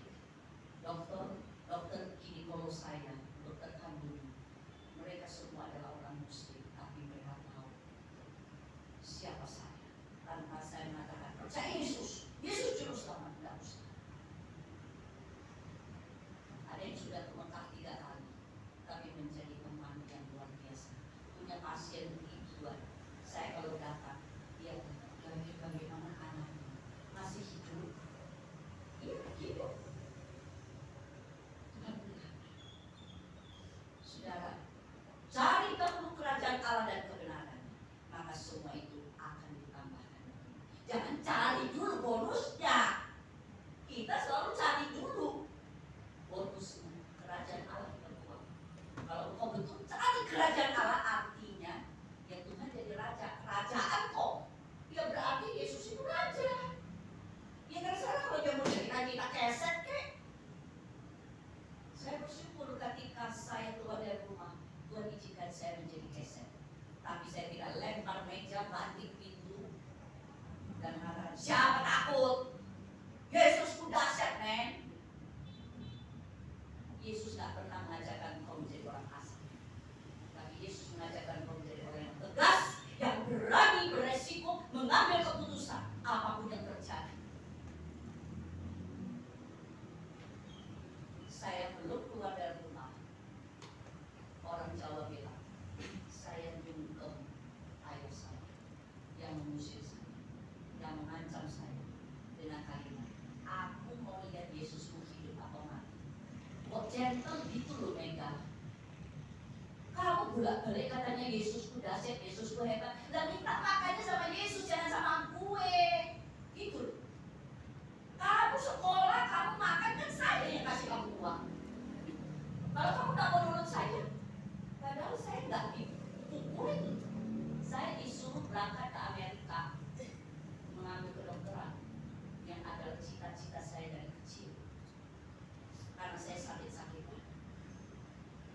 dokter ginekolog saya, dokter kandung, mereka semua adalah orang Muslim, tapi mereka tahu siapa saya. Tanpa saya mengatakan percaya Yesus juru selamat, tidak usah. Ada yang sudah ke Mekah 3 kali, tapi menjadi teman yang luar biasa. Punya pasien ribuan. Saya kalau datang, dia bagaimana anaknya masih hidup? Iya, hidup. Tuhan melihat. Saudara, cari dahulu kerajaan Allah dan kebenaran, maka semua itu akan dan mengatakan, siapa takut? Yesusku dahsyat, men. Yesus gak pernah mengajarkan kau menjadi orang asing. Tapi Yesus mengajarkan kau menjadi orang yang tegas, yang berani beresiko mengambil keputusan apapun yang terjadi. Saya belum keluar dari rumah. Orang Jawa bilang, saya nyungkem ayah saya yang mengusir saya, yang mengancam saya dengan kalimat, aku mau lihat Yesusku hidup atau mati. Kok gentle gitu loh Mega. Kamu bolak-balik katanya Yesusku dahsyat, Yesusku hebat. Dan minta makanya sama Yesus, jangan sama gue. Gitu loh. Kamu sekolah, kamu makan, kan saya yang kasih kamu uang. Kalau kamu tak mau nurut saya, padahal saya nggak dipukulin. Saya disuruh berangkat ke Amerika mengambil kedokteran yang adalah cita-cita saya dari kecil. Karena saya sakit-sakitan.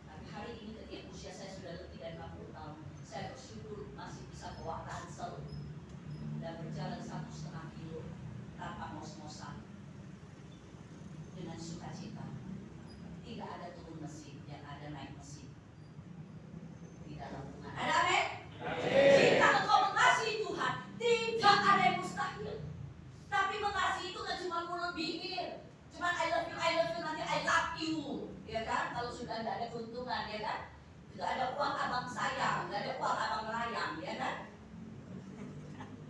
Tapi hari ini ketika usia saya sudah lebih dari 60 tahun, saya bersyukur masih bisa bawa ransel dan berjalan 1,5 kilo tanpa ngos-ngosan dengan sukacita. Tidak ada turun mesin, yang ada naik mesin di dalam Tuhan. Ada amin? Jika engkau mengasihi Tuhan, tidak ada yang mustahil. Tapi mengasihi itu kan cuma mulut bibir, cuma I love you, nanti I love you, ya kan? Kalau sudah tidak ada keuntungan, ya kan? Tidak ada uang abang sayang, tidak ada uang abang melayang, ya kan?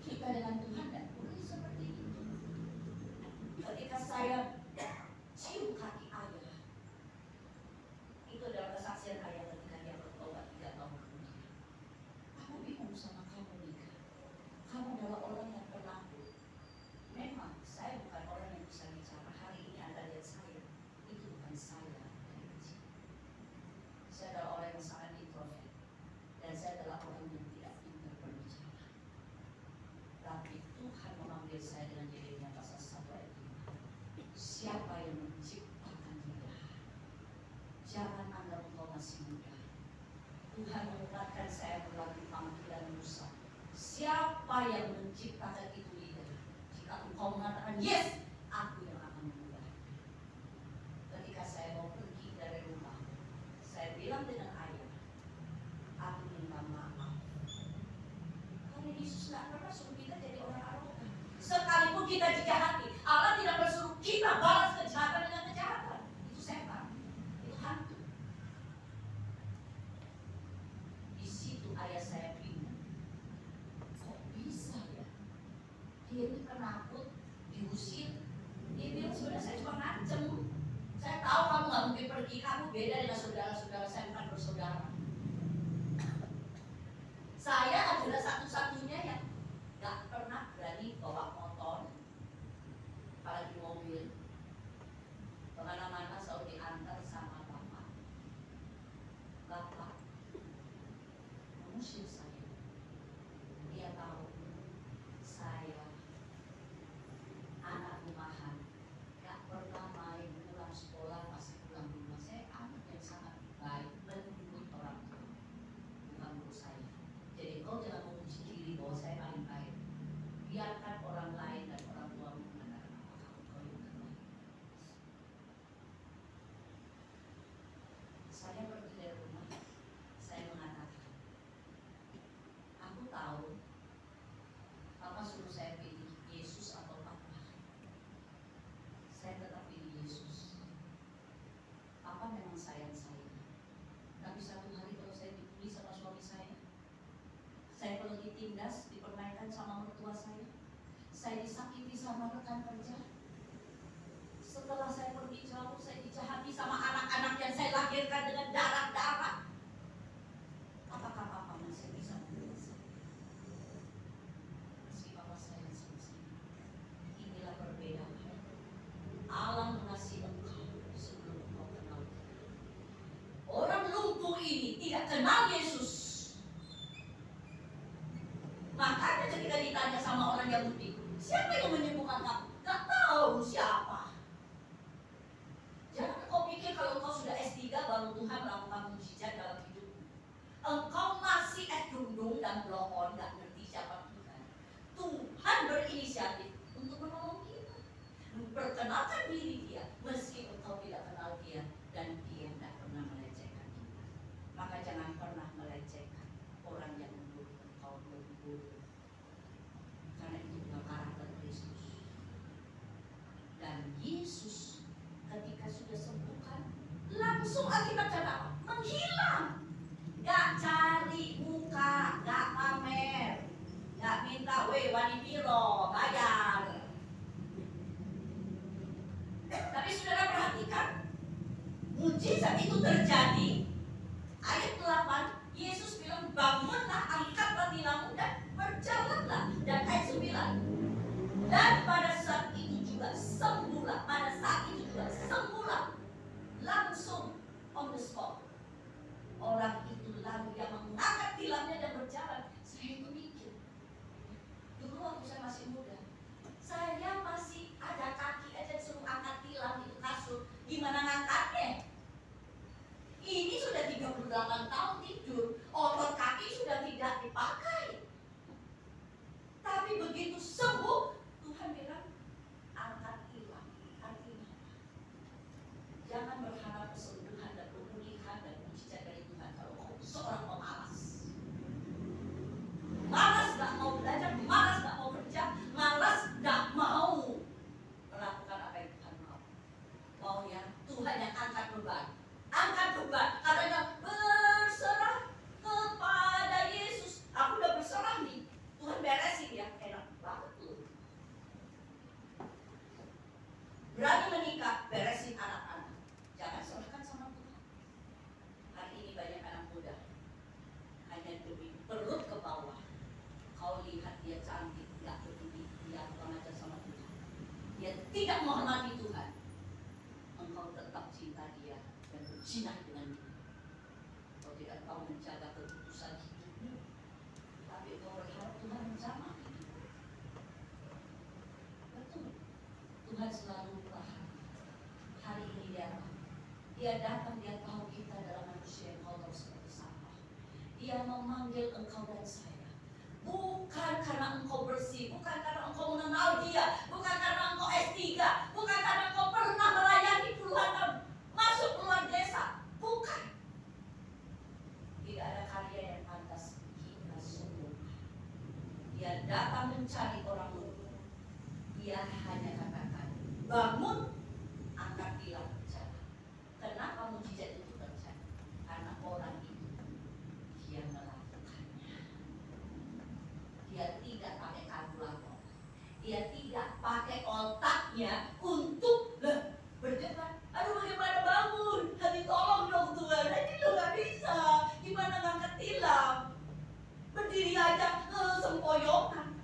Kita dengan Tuhan tidak boleh seperti itu. Ketika saya cium kaki ayah, itu adalah kesaksian ayah ketika dia bertobat 3 tahun kemudian. Aku bingung sama kamu Nika. Kamu adalah orang yang penakut. Memang saya bukan orang yang bisa bicara. Hari ini Anda lihat saya, itu bukan saya dari kecil. Saya adalah orang yang sangat introvert, dan saya adalah orang yang tidak pintar berbicara. Tapi Tuhan memanggil saya dengan Yeremia pasal 1 ayat 5. Siapa yang menciptakan dia? Jangan anggap engkau masih muda. Tuhan menguatkan saya melalui panggilan Musa. Siapa yang menciptakan itu lidah? Jika engkau mengatakan yes, aku yang akan memulai. Ketika saya mau pergi dari rumah, saya bilang dengan ayah, aku minta maaf. Karena Yesus tidak pernah suruh kita jadi orang arogan. Sekalipun kita dijahati, Allah tidak bersuruh kita balas kejahatan dengan kejahatan. Itu setan, itu hantu. Di situ ayah saya bingung. Kok bisa ya? Dia ini penakut, diusir. Dia bilang sebenarnya saya cuma ngancem. Saya tahu kamu nggak mungkin pergi, kamu beda dengan saudara-saudara saya, bukan bersaudara. Saya adalah satu-satunya yang nggak pernah berani bawa motor, apalagi mobil. Kemana-mana selalu diantar sama bapak. Bapak mengusir saya. Dia tahu saya anak rumahan, gak pernah main pulang sekolah, masih pulang rumah. Saya anak yang sangat baik, menurut orang tua, bukan menurut saya. Jadi kau jangan memuji diri bahwa saya paling baik. Biarkan orang lain dan orang tuamu mengatakan apakah kau yang terbaik. Saya pergi dari rumah, saya mengatakan, aku tahu Papa suruh saya pilih Yesus atau Papa. Saya tetap pilih Yesus. Papa memang sayang saya. Tapi satu hari kalau saya dibully sama suami saya kalau ditindas, dipermainkan sama mertua saya disakiti sama rekan kerja. Setelah saya pergi jauh, saya dijahati sama anak-anak yang saya lahirkan dengan darah-darah. Apakah Papa masih bisa membela saya? Meski Papa saya selesai. Inilah perbedaan. Allah mengasihi engkau sebelum engkau kenal. Orang lumpuh ini tidak kenal Yesus. Makanya ketika ditanya sama orang Yahudi, siapa yang menyembuhkan kamu? Gak tahu siapa. Jangan kau pikir kalau kau sudah S3 baru Tuhan melakukan mujizat dalam hidupmu. Engkau masih S dundung dan blokon, gak ngerti siapa Tuhan. Tuhan Tuhan berinisiatif untuk menolong kita. Perkenalkan diri dia meski engkau tidak kenal dia dan dia tidak pernah melecehkan kita. Maka jangan pernah melecehkan orang yang membunuh engkau membunuh. Karena itu bukan karakter Kristus. Dan Yesus ketika sudah sembuhkan langsung akibatnya apa? Menghilang. Gak cari muka, gak pamer, gak minta wani piro, bayar. Tapi saudara perhatikan, mujizat itu terjadi. Ayat 8, Yesus bilang bangunlah, angkatlah tilammu dan berjalanlah. Dan ayat 9, dan pada saat itu juga sembuhlah. Pada saat itu juga sembuhlah. Langsung on the spot. Orang itu lalu yang mengangkat tilamnya dan berjalan. Saya itu mikir, dulu waktu saya masih muda, saya masih ada kaki aja disuruh angkat tilam itu kasur, gimana ngangkatnya? Ini sudah 38 tahun tidur, otot kaki sudah tidak dipakai. Tapi begitu sembuh, Tuhan bilang angkat tilam. Artinya jangan berharap kesembuhan dan pemulihan dan mujizat dari Tuhan kalau kau seorang pemalas. Malas gak mau belajar, malas gak mau kerja, malas gak mau melakukan apa yang Tuhan mau. Maunya Tuhan yang angkat beban. Angkat beban, katanya berserah kepada Yesus. Aku udah berserah nih, Tuhan beresin ya, enak banget tuh. Berani menikah, beresin anak-anak. Jangan serahkan sama Tuhan. Hari ini banyak anak muda hanya demi perut ke bawah. Kau lihat dia cantik, tidak peduli, dia kurang ajar sama Tuhan. Dia tidak menghormati Tuhan. Engkau tetap cinta dia dan berzinah dengan dia. Kau tidak tahu menjaga keputusan hidupmu, tapi kau berharap Tuhan menjamah hidupmu. Betul. Tuhan selalu perhatian. Hari ini dia datang, dia tahu kita adalah manusia yang kotor seperti sampah. Dia memanggil engkau dan saya. Bukan karena engkau bersih, bukan karena engkau mengenal dia, bukan karena engkau S3, bukan karena engkau pernah melayani puluhan tahun, masuk keluar desa. Bukan. Tidak ada karya yang pantas kita sempurna. Dia datang mencari orang lumpuh. Dia hanya katakan, bangun, angkat tilam, berjalan. Kenapa mujizat itu terjadi? Karena orang itu dia melakukannya. Dia tidak pakai kalkulator. Dia tidak pakai otaknya untuk berdebat. Aduh, bagaimana bangun? Hati tolong dong Tuhan. Ini lo gak bisa. Gimana ngangkat tilam? Berdiri aja sempoyokan.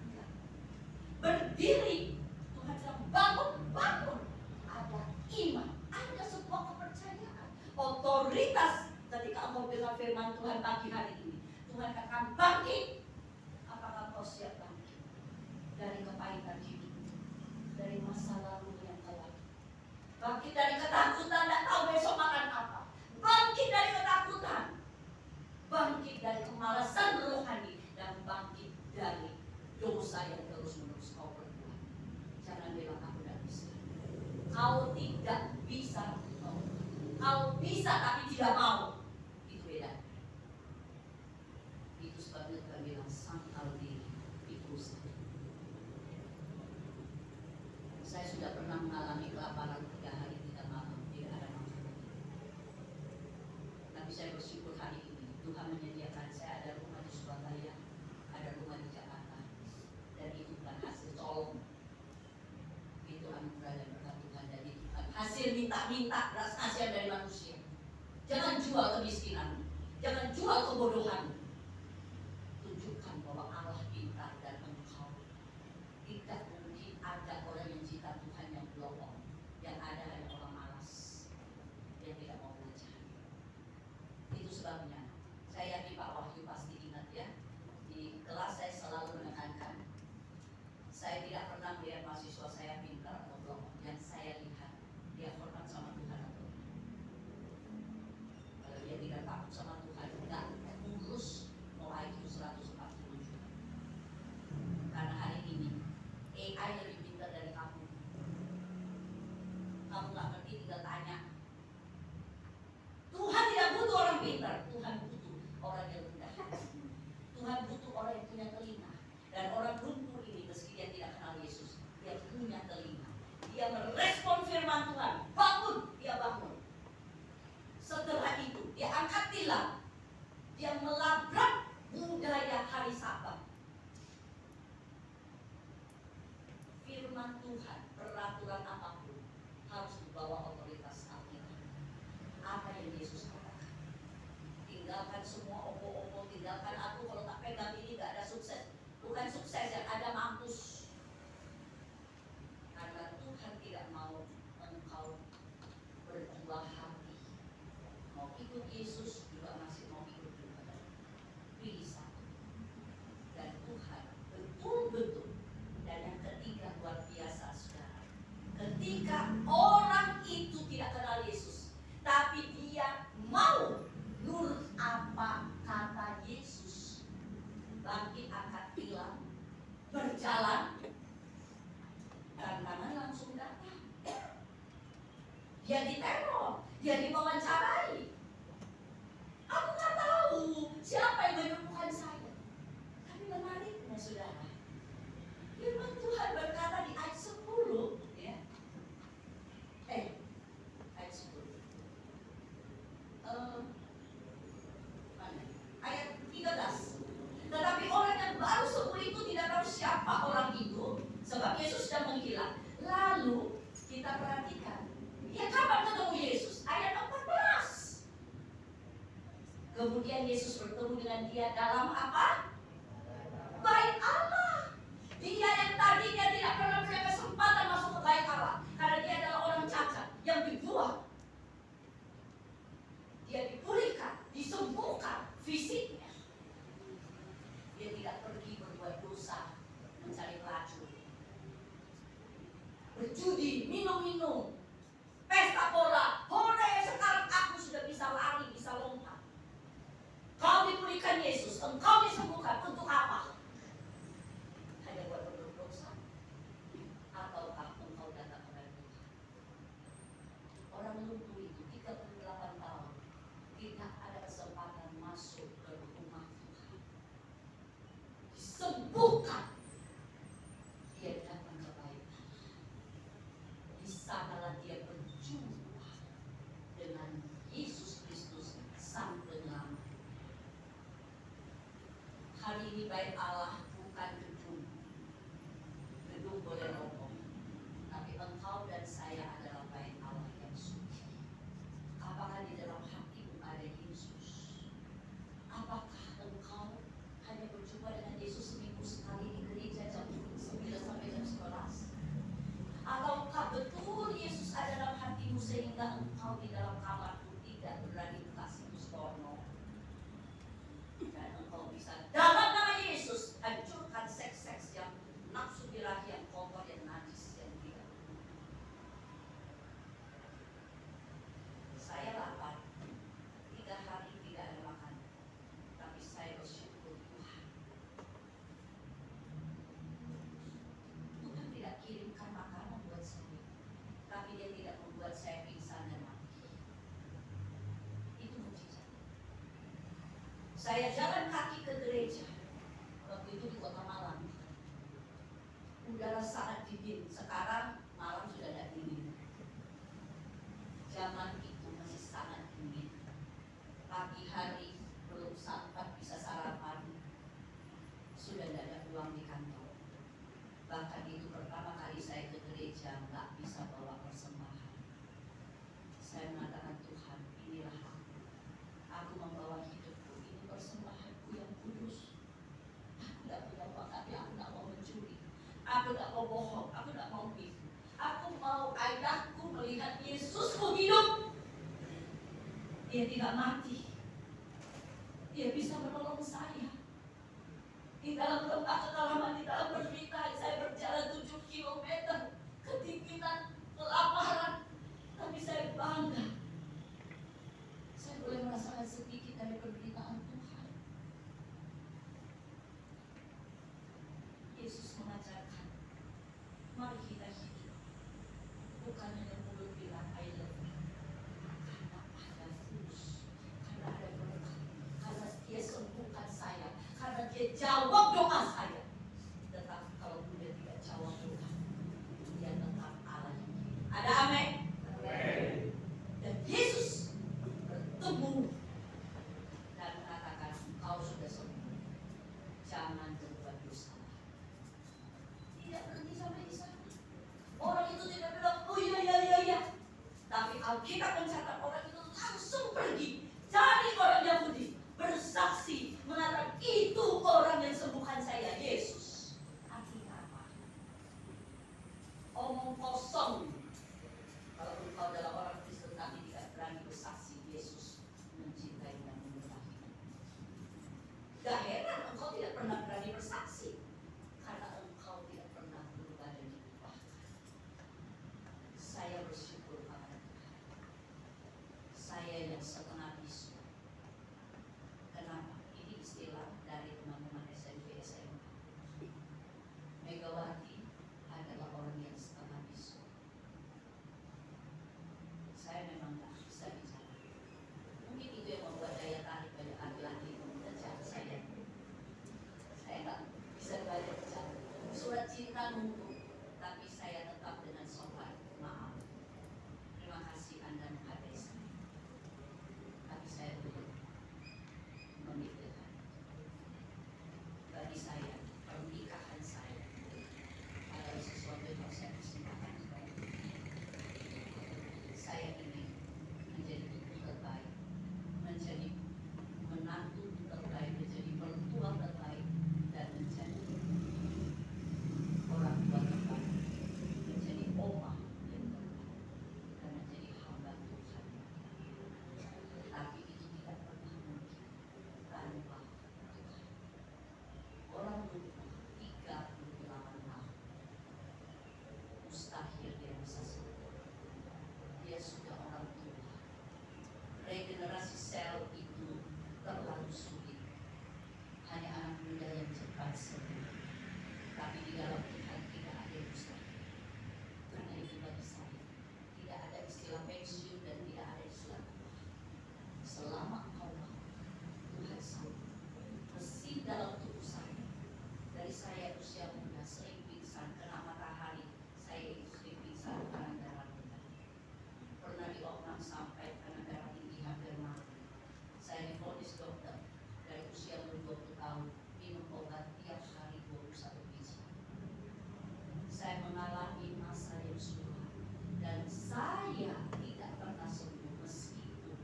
Berdiri. Tuhan bilang bangun, bangun. Ada iman, ada sebuah kepercayaan, otoritas. Ketika engkau dengar firman Tuhan pagi hari ini, Tuhan akan bangkit. Apakah kau siap bangkit dari kepahitan hidup, dari masa lalu yang kelam? Bangkit dari ketakutan, tidak tahu besok makan apa. Bangkit dari ketakutan, bangkit dari kemalasan rohani, dan bangkit dari dosa yang terus-menerus kau perbuat. Jangan bilang aku tidak bisa. Kau tidak bisa. Kau bisa tapi tidak mau. Itu beda. Itu sebabnya Tuhan bilang sangkal diri, diusaha. Saya sudah pernah mengalami kelaparan 3 hari 3 malam, tidak ada makan. Tapi saya bersyukur hari ini Tuhan menyediakan saya ada rumah di Surabaya, ada rumah di Jakarta, dan itu bukan hasil colong. Itu anugerah dan berkat Tuhan, dan itu bukan hasil minta-minta belas kasihan dari manusia. Jangan jual kemiskinan, jangan jual kebodohan. Tunjukkan bahwa Allah pintar dan engkau. Tidak mungkin ada orang yang cinta Tuhan yang bohong. Yang ada hanya orang malas yang tidak mau belajar. Itu sebabnya saya yakin Pak Wahyu pasti ingat ya. Di kelas saya selalu menekankan, saya tidak pernah melihat mahasiswa saya pintar atau bohong. Yang saya lihat dia hormat sama Tuhan atau tidak. Kalau dia tidak takut sama Tuhan, tidak ngurus mau IQ 140 juga. Karena hari ini Dan orang lumpuh ini meski dia tidak kenal Yesus, dia punya telinga. Dia merespon firman Tuhan. Bangun, dia bangun. Setelah itu dia angkat tilam. Dia melabrak budaya hari Sabat. Firman Tuhan, peraturan apapun harus dibawa otoritas Alkitab. Apa yang Yesus katakan? Tinggalkan semua opo-opo, tinggalkan aku, kalau tak pegang ini gak ada sukses. Bukan sukses, yang ada mampus. Karena Tuhan tidak mau engkau berdua hati. Mau ikut Yesus juga masih mau ikut juga. Pilih satu. Dan Tuhan betul-betul. Dan yang ketiga luar biasa, saudara. Ketika orang itu tidak kenal Yesus, tapi dia mau nurut apa kata Yesus, bangkit angkat tilam, berjalan, tantangan langsung datang. Dia diteror, dia diwawancarai. Aku nggak tahu siapa yang menyembuhkan saya. Tapi menariknya, saudara, firman Tuhan berkata di ayat 10, ya. Ayat 10. Mana? Ayat 13. Tetapi orang yang baru sembuh itu tidak tahu siapa orang itu, sebab Yesus sudah menghilang. Lalu kita perhatikan, dia kapan ketemu Yesus? Ayat 14. Kemudian Yesus bertemu dengan dia dalam apa? Bait Allah. Dia yang tadinya tidak pernah punya kesempatan masuk ke bait Allah karena dia adalah orang cacat yang dibuang. Dia dipulihkan, disembuhkan fisiknya. Dia tidak pergi berbuat dosa, mencari racun, berjudi, minum-minum, pesta bola. Hore, sekarang aku sudah bisa lari, bisa lompat. Kau dipulihkan Yesus, engkau disembuhkan. Untuk apa? Hanya buat berbuat dosa? Ataukah engkau datang kepada Tuhan? Orang lumpuh itu 38 tahun tidak ada kesempatan masuk ke rumah Tuhan. Disembuhkan. Dia datang ke bait Allah. Di sanalah dia berjumpa dengan Yesus Kristus Sang Penyelamat. Hari ini bait Allah bukan gedung. Gedung boleh roboh, tapi engkau dan saya adalah bait Allah yang suci. Apakah di dalam hatimu ada Yesus? Apakah engkau hanya berjumpa dengan Yesus seminggu sekali di gereja jam 9 sampai jam 11? Ataukah betul Yesus ada dalam hatimu sehingga engkau di dalam kamarmu tidak berani buka situs porno? Dan engkau bisa dalam nama Yesus hancurkan seks-seks yang nafsu birahi, yang kotor, yang najis, yang tidak. Saya lapar, 3 hari tidak ada makan, tapi saya bersyukur Tuhan. Tuhan tidak kirimkan makanan buat saya, tapi Dia tidak membuat saya pingsan dan mati. Itu mujizat. Saya jalan kaki ke gereja waktu itu di Kota Malang. Udara sangat dingin. Sekarang malam sudah tidak dingin. Zaman itu masih sangat dingin. Pagi hari belum sempat bisa sarapan, sudah tidak ada uang di kantor. Bahkan itu pertama kali saya ke gereja nggak bisa bawa persembahan. Saya mengatakan, Tuhan, inilah aku. Aku membawa hidupku, ini persembahanku yang kudus. Aku tidak punya uang, tapi aku tidak mau mencuri. Aku tidak mau bohong, aku tidak mau tipu. Aku mau ayahku melihat Yesusku hidup. Dia tidak mati. Dia bisa menolong saya. Di dalam tempat kekelaman, di dalam penderitaan, saya berjalan 7 kilometer, kedinginan, kelaparan, tapi saya bangga. Saya boleh merasakan sedikit dari penderitaan Tuhan. Yesus mengajarkan, mari kita hidup, bukan hanya mulut bilang I love you, karena ada tulus, karena ada berkat, karena Dia sembuhkan saya, karena Dia jawab doa saya. jangan berbuat dosa. Tidak berhenti sampai di sana. Orang itu tidak bilang, oh iya. Tapi Alkitab mencatat orang itu langsung pergi cari orang Yahudi, bersaksi mengatakan itu orang yang sembuhkan saya, Yesus. Artinya apa? Omong kosong. Kalau engkau adalah orang Kristen tapi tidak berani bersaksi, Yesus mencintai dan mengasihi. Gak heran engkau tidak pernah berani bersaksi, karena engkau tidak pernah berubah dan diubahkan. Saya bersyukur kepada Tuhan. Saya yang setengah bisu. Kenapa? Ini istilah dari teman-teman SMP SMA. Megawati adalah orang yang setengah bisu. Saya memang tak bisa bicara. Mungkin itu yang membuat daya tarik banyak laki-laki mengejar saya. Saya tak bisa banyak bicara. Surat cinta nunggu, tapi saya tetap dengan sopan. Maaf. Terima kasih Anda menghargai saya. Tapi saya belum memikirkan. Bagi saya, pernikahan saya adalah sesuatu yang harus saya persembahkan kepada Tuhan. Saya ingin menjadi ibu terbaik, menjadi menantu terbaik, menjadi mertua terbaik, dan menjadi orang tua terbaik, menjadi oma yang terbaik, dan menjadi hamba Tuhan. Tapi itu tidak pernah mungkin tanpa Tuhan. Orang lupa 38 tahun, mustahil dia bisa sembuh. Dia sudah orang tua. Regenerasi sel itu terlalu sulit. Hanya anak muda yang cepat sembuh. Tapi di dalam Tuhan tidak ada yang mustahil. Karena itu bagi saya tidak ada istilah pensiun dan tidak ada istilah tua. Selama engkau mau, Tuhan sanggup. Mesin dalam tubuh saya. Dari saya usia muda sering pingsan kena matahari, saya itu sering pingsan karena darah rendah. Pernah diopnam sampai karena darah tinggi hampir mati. Saya divonis dokter dari usia 20 tahun minum obat tiap hari 21 biji. Saya mengalami masa yang sulit dan saya tidak pernah sembuh meskipun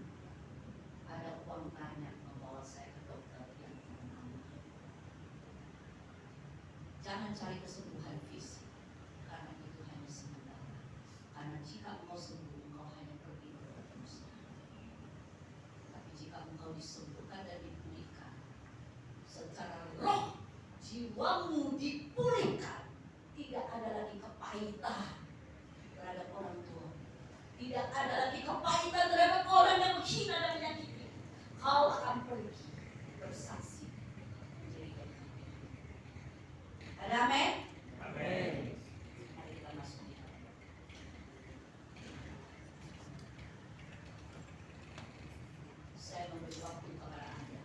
ada uang banyak membawa saya ke dokter yang ternama. Jangan cari kesembuhan fisik, karena itu hanya sementara. Karena jika engkau sembuh, engkau hanya pergi ke dosa. Tapi jika engkau disembuhkan dan dipulihkan secara roh, jiwamu dipulihkan. Tidak ada lagi kepahitan terhadap orang tua. Tidak ada lagi kepahitan terhadap orang yang menghina dan menyakiti. Kau akan pergi bersaksi menjadi berkat. Ada amin? Amin. Mari kita masuk di dalam. Saya memberi waktu kepada Anda.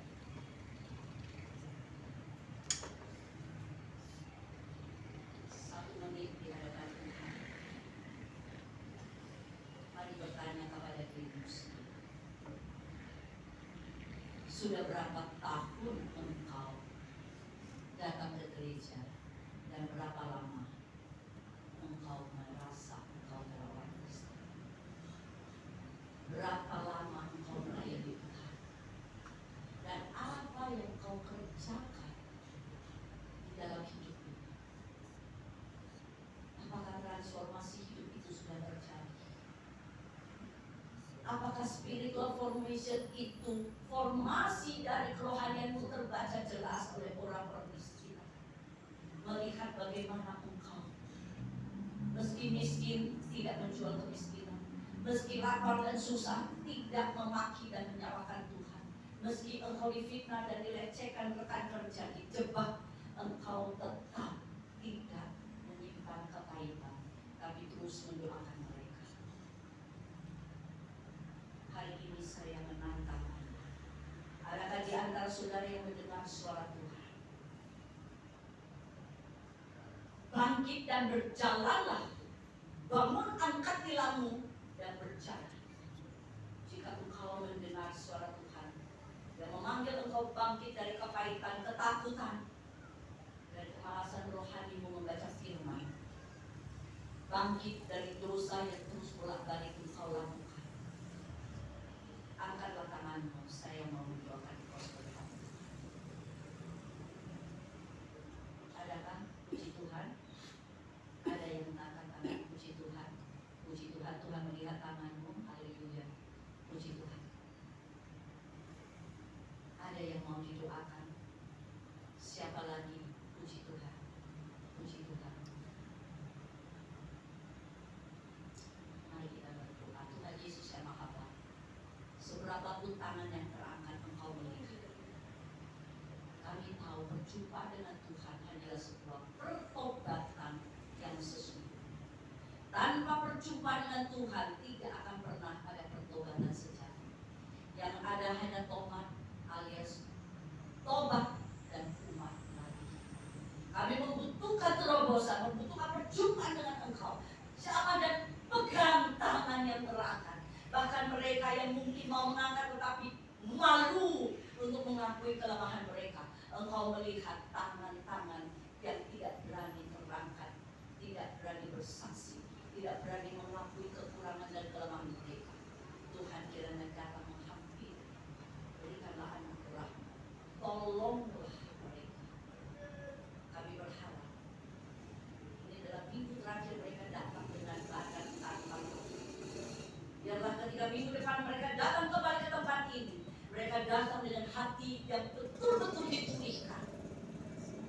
Satu menit di hadapan Tuhan. Mari bertanya kepada dirimu sendiri. Sudah berapa tahun engkau datang ke gereja dan berapa lama engkau merasa engkau adalah orang Kristen? Berapa lama engkau melayani Tuhan? Dan apa yang kau kerjakan di dalam hidupmu? Apakah transformasi hidup itu sudah terjadi? Apakah spiritual formation itu, formasi dari kerohanianmu terbaca jelas oleh orang-orang miskin? Melihat bagaimana engkau meski miskin tidak menjual kemiskinan, meski lapar dan susah tidak memaki dan menyalahkan Tuhan, meski engkau difitnah dan dilecehkan rekan kerja, dijebak, engkau tetap tidak menyimpan kepahitan, tapi terus mendoakan mereka. Hari ini saya menantang Anda. Adakah di antara saudara yang mendengar suara Tuhan? Bangkit dan berjalanlah. Bangun, angkat tilangmu dan berjalan. Jika engkau mendengar suara Tuhan yang memanggil engkau bangkit dari kepahitan, ketakutan, bangkit dari dosa yang terus bolak-balik engkau lakukan. Angkatlah tanganmu, saya mau mendoakan engkau sebagai hamba. Adakah? Puji Tuhan. Ada yang mengangkat tangan, puji Tuhan. Puji Tuhan, Tuhan melihat tanganmu, haleluya. Puji Tuhan. Ada yang mau didoakan. Siapa lagi? Puji Tuhan. Puji Tuhan. Mari kita berdoa. Tuhan Yesus yang Maha Baik, seberapapun tangan yang terangkat engkau melihat. Kami tahu berjumpa dengan Tuhan hanyalah sebuah pertobatan yang sesungguhnya. Tanpa berjumpa dengan Tuhan tidak akan pernah ada pertobatan sejati. Yang ada hanya tobat alias tobat dan umat lagi. Kami membutuhkan terobosan, membutuhkan perjumpaan dengan engkau. Siapa dan pegang tangan yang terangkat. Bahkan mereka yang mungkin mau mengangkat tetapi malu untuk mengakui kelemahan mereka. Engkau melihat tangan-tangan yang tidak berani terangkat, tidak berani bersaksi, tidak berani mengakui kekurangan dan kelemahan mereka. Tuhan kiranya datang menghampiri, berikanlah anugerah, tolonglah mereka. Kami berharap ini adalah minggu terakhir mereka datang dengan badan tanpa luka. Biarlah ketika minggu depan mereka datang kembali ke tempat ini, mereka datang dengan hati yang betul-betul dipulihkan.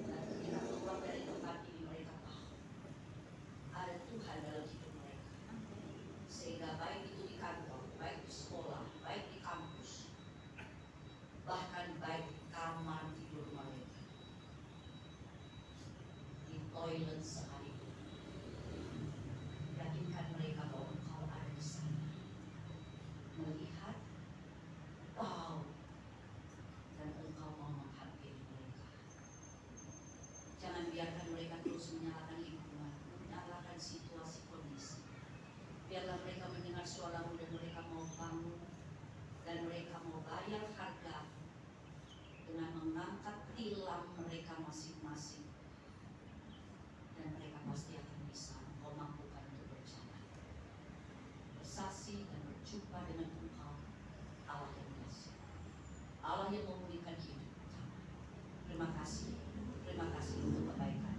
Dan ketika keluar dari tempat ini mereka tahu ada Tuhan dalam hidup mereka. Sehingga baik itu di kantor, baik di sekolah, baik di kampus, bahkan baik di kamar tidur mereka, di toilet sekalipun, yakinkan mereka bahwa engkau ada di sana, melihat, tahu, dan engkau mau menghampiri mereka. Jangan biarkan mereka terus menyalahkan lingkungan, menyalahkan situasi kondisi. Biarlah mereka mendengar suaramu dan mereka mau bangun dan mereka mau bayar harga dengan mengangkat tilam mereka masing-masing. Dan mereka pasti akan bisa engkau mampukan untuk berjalan, bersaksi dan berjumpa dengan engkau, Allah yang dahsyat, Allah yang memulihkan hidup. Terima kasih untuk kebaikan.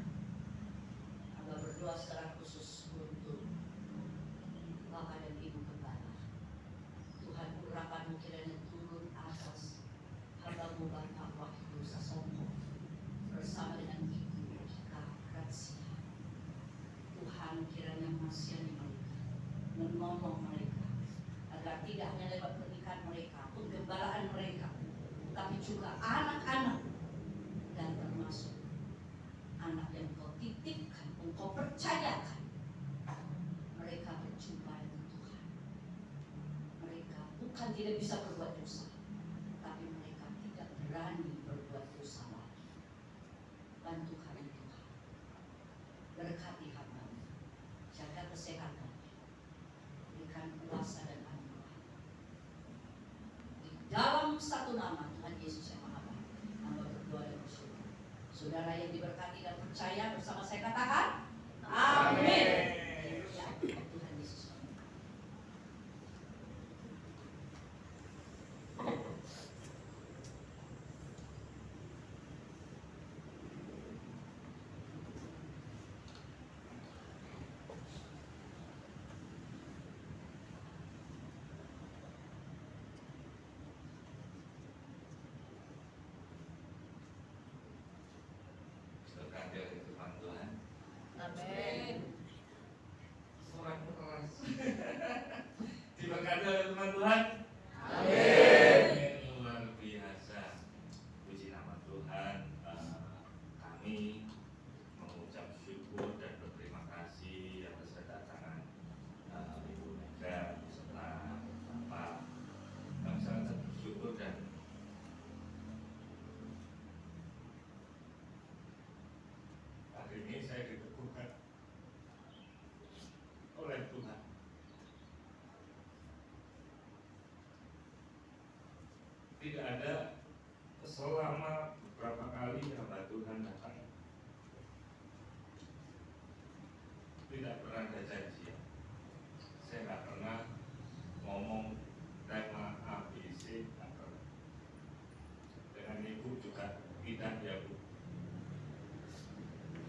Hamba berdoa secara khusus untuk Bapak dan Ibu Gembala. Tuhan, urapanmu kiranya turun atas hamba-Mu Bapak Wahyu Sasongko bersama dengan Ibu Ika Grazia. Tuhan kiranya mengasihani mereka, menolong mereka, agar tidak hanya lewat pernikahan mereka, penggembalaan mereka, tapi juga anak-anak dan termasuk anak yang Engkau titipkan, Engkau percayakan. Mereka berjumpa dengan Tuhan. Mereka bukan tidak bisa berbuat dosa, tapi mereka tidak berani berbuat dosa lagi. Bantu kami Tuhan, berkati hamba-Mu, jaga kesehatan, berikan kuasa dan anugerah. Di dalam satu nama Tuhan Yesus yang Maha Baik, hamba berdoa dan bersyukur. Saudara yang diberkati dan percaya bersama saya katakan, amin. Ya, Tuhan Yesus. Berkati oleh firman Tuhan. Amin. Suara keras. Diberkati oleh firman Tuhan. Amin. Luar biasa. Puji nama Tuhan. Kami mengucap syukur dan berterima kasih atas kedatangan Ibu Mega serta Bapak. Kami sangat bersyukur dan hari ini saya diteguhkan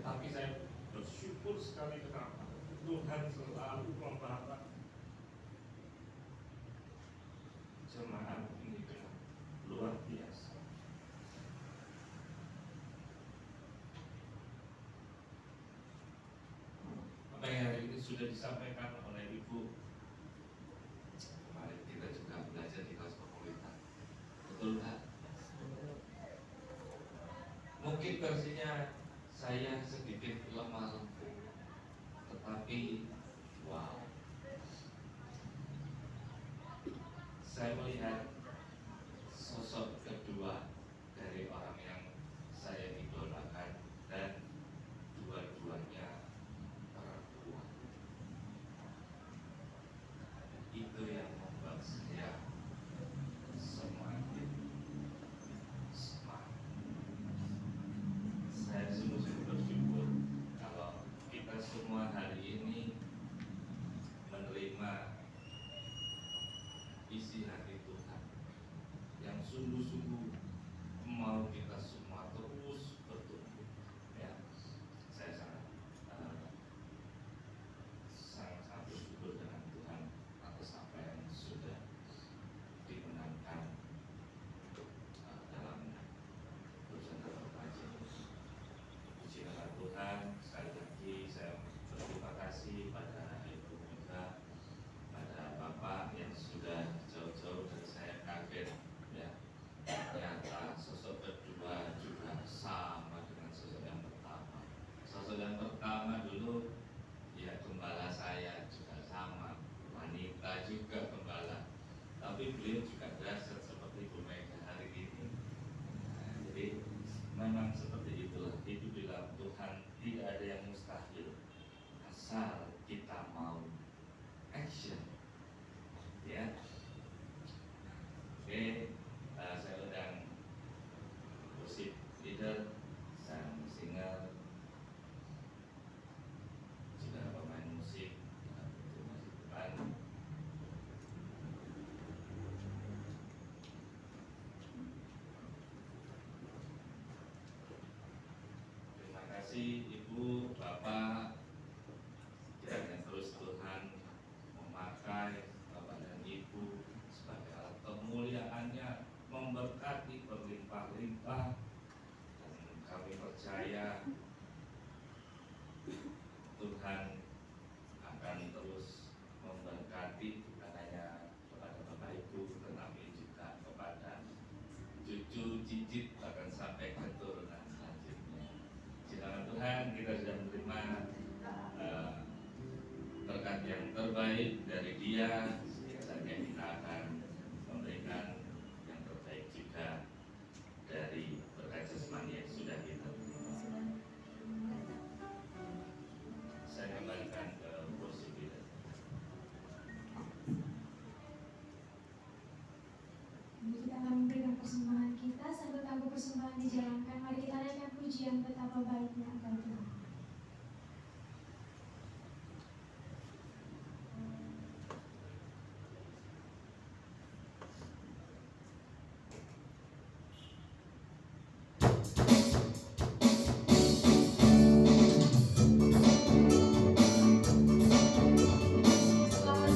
Tetapi saya bersyukur sekali kenapa Tuhan selalu membawa jemaat ini dengan luar biasa. Apa yang hari ini sudah disampaikan oleh Ibu, kemarin kita juga belajar di kelas komunitas, betul Pak? Mungkin versinya saya sedikit lemah lembut, tetapi wow, saya melihat sosok kedua dari orang yang saya idolakan, dan dua-duanya perempuan. Itu yang membuat saya semakin semangat. Saya sungguh-sungguh bersyukur kalau kita semua hari ini menerima isi hati Tuhan yang sungguh-sungguh mau kita semua terus bertumbuh. Ya, saya sangat bersyukur dengan Tuhan atas apa yang sudah dimenangkan dalam urusan remaja. Puji nama Tuhan. Sekali lagi saya berterima kasih pada Ibu Mega, pada Bapak yang sudah jauh-jauh dari saya kaget, ya, ternyata sosok kedua juga sama dengan sosok yang pertama. Sosok yang pertama dulu ya gembala saya juga sama, wanita juga gembala, tapi beliau juga dahsyat seperti Bu Mega hari ini. Nah, jadi memang seperti itulah hidup di dalam Tuhan, tidak ada yang mustahil asal kita mau action, ya. Oke, saya undang worship leader dan singer, juga pemain musik, depan. Terima kasih Ibu, Bapak, kiranya terus Tuhan memakai Bapak dan Ibu sebagai alat kemuliaan-Nya, memberkati berlimpah-limpah, dan kami percaya Tuhan akan terus memberkati bukan hanya kepada Bapak Ibu, tetapi juga kepada cucu, cicit, bahkan sampai keturunan selanjutnya. Silakan Tuhan, kita sudah menerima berkat yang terbaik dari Dia. Biasanya kita akan memberikan yang terbaik juga dari berkat jasmani yang sudah kita terima. Saya kembalikan ke worship leader. Kita akan memberikan persembahan kita. Sambil tangguh persembahan dijalankan, mari kita naikkan pujian betapa baiknya Engkau Tuhan. Selamat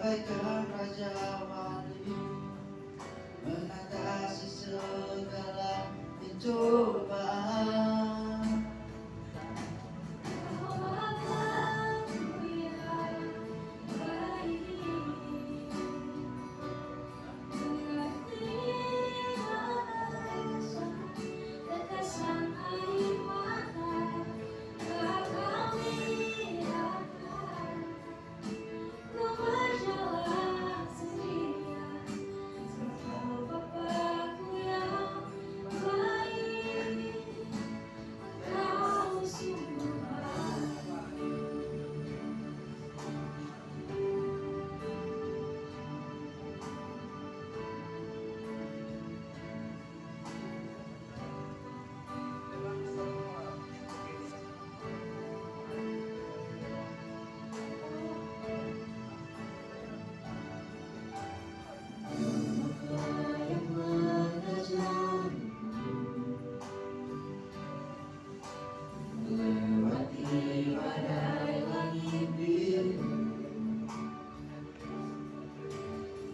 bagaikan Raja Wali, mengatasi segala pencobaan. Kau Bapakku yang baik, mengerti rasa tetesan air mata, tak kau biarkan ku berjalan sendirian. Kau Bapakku yang baik, kau sungguh baik. Yang mengajar melewati badai langit biru,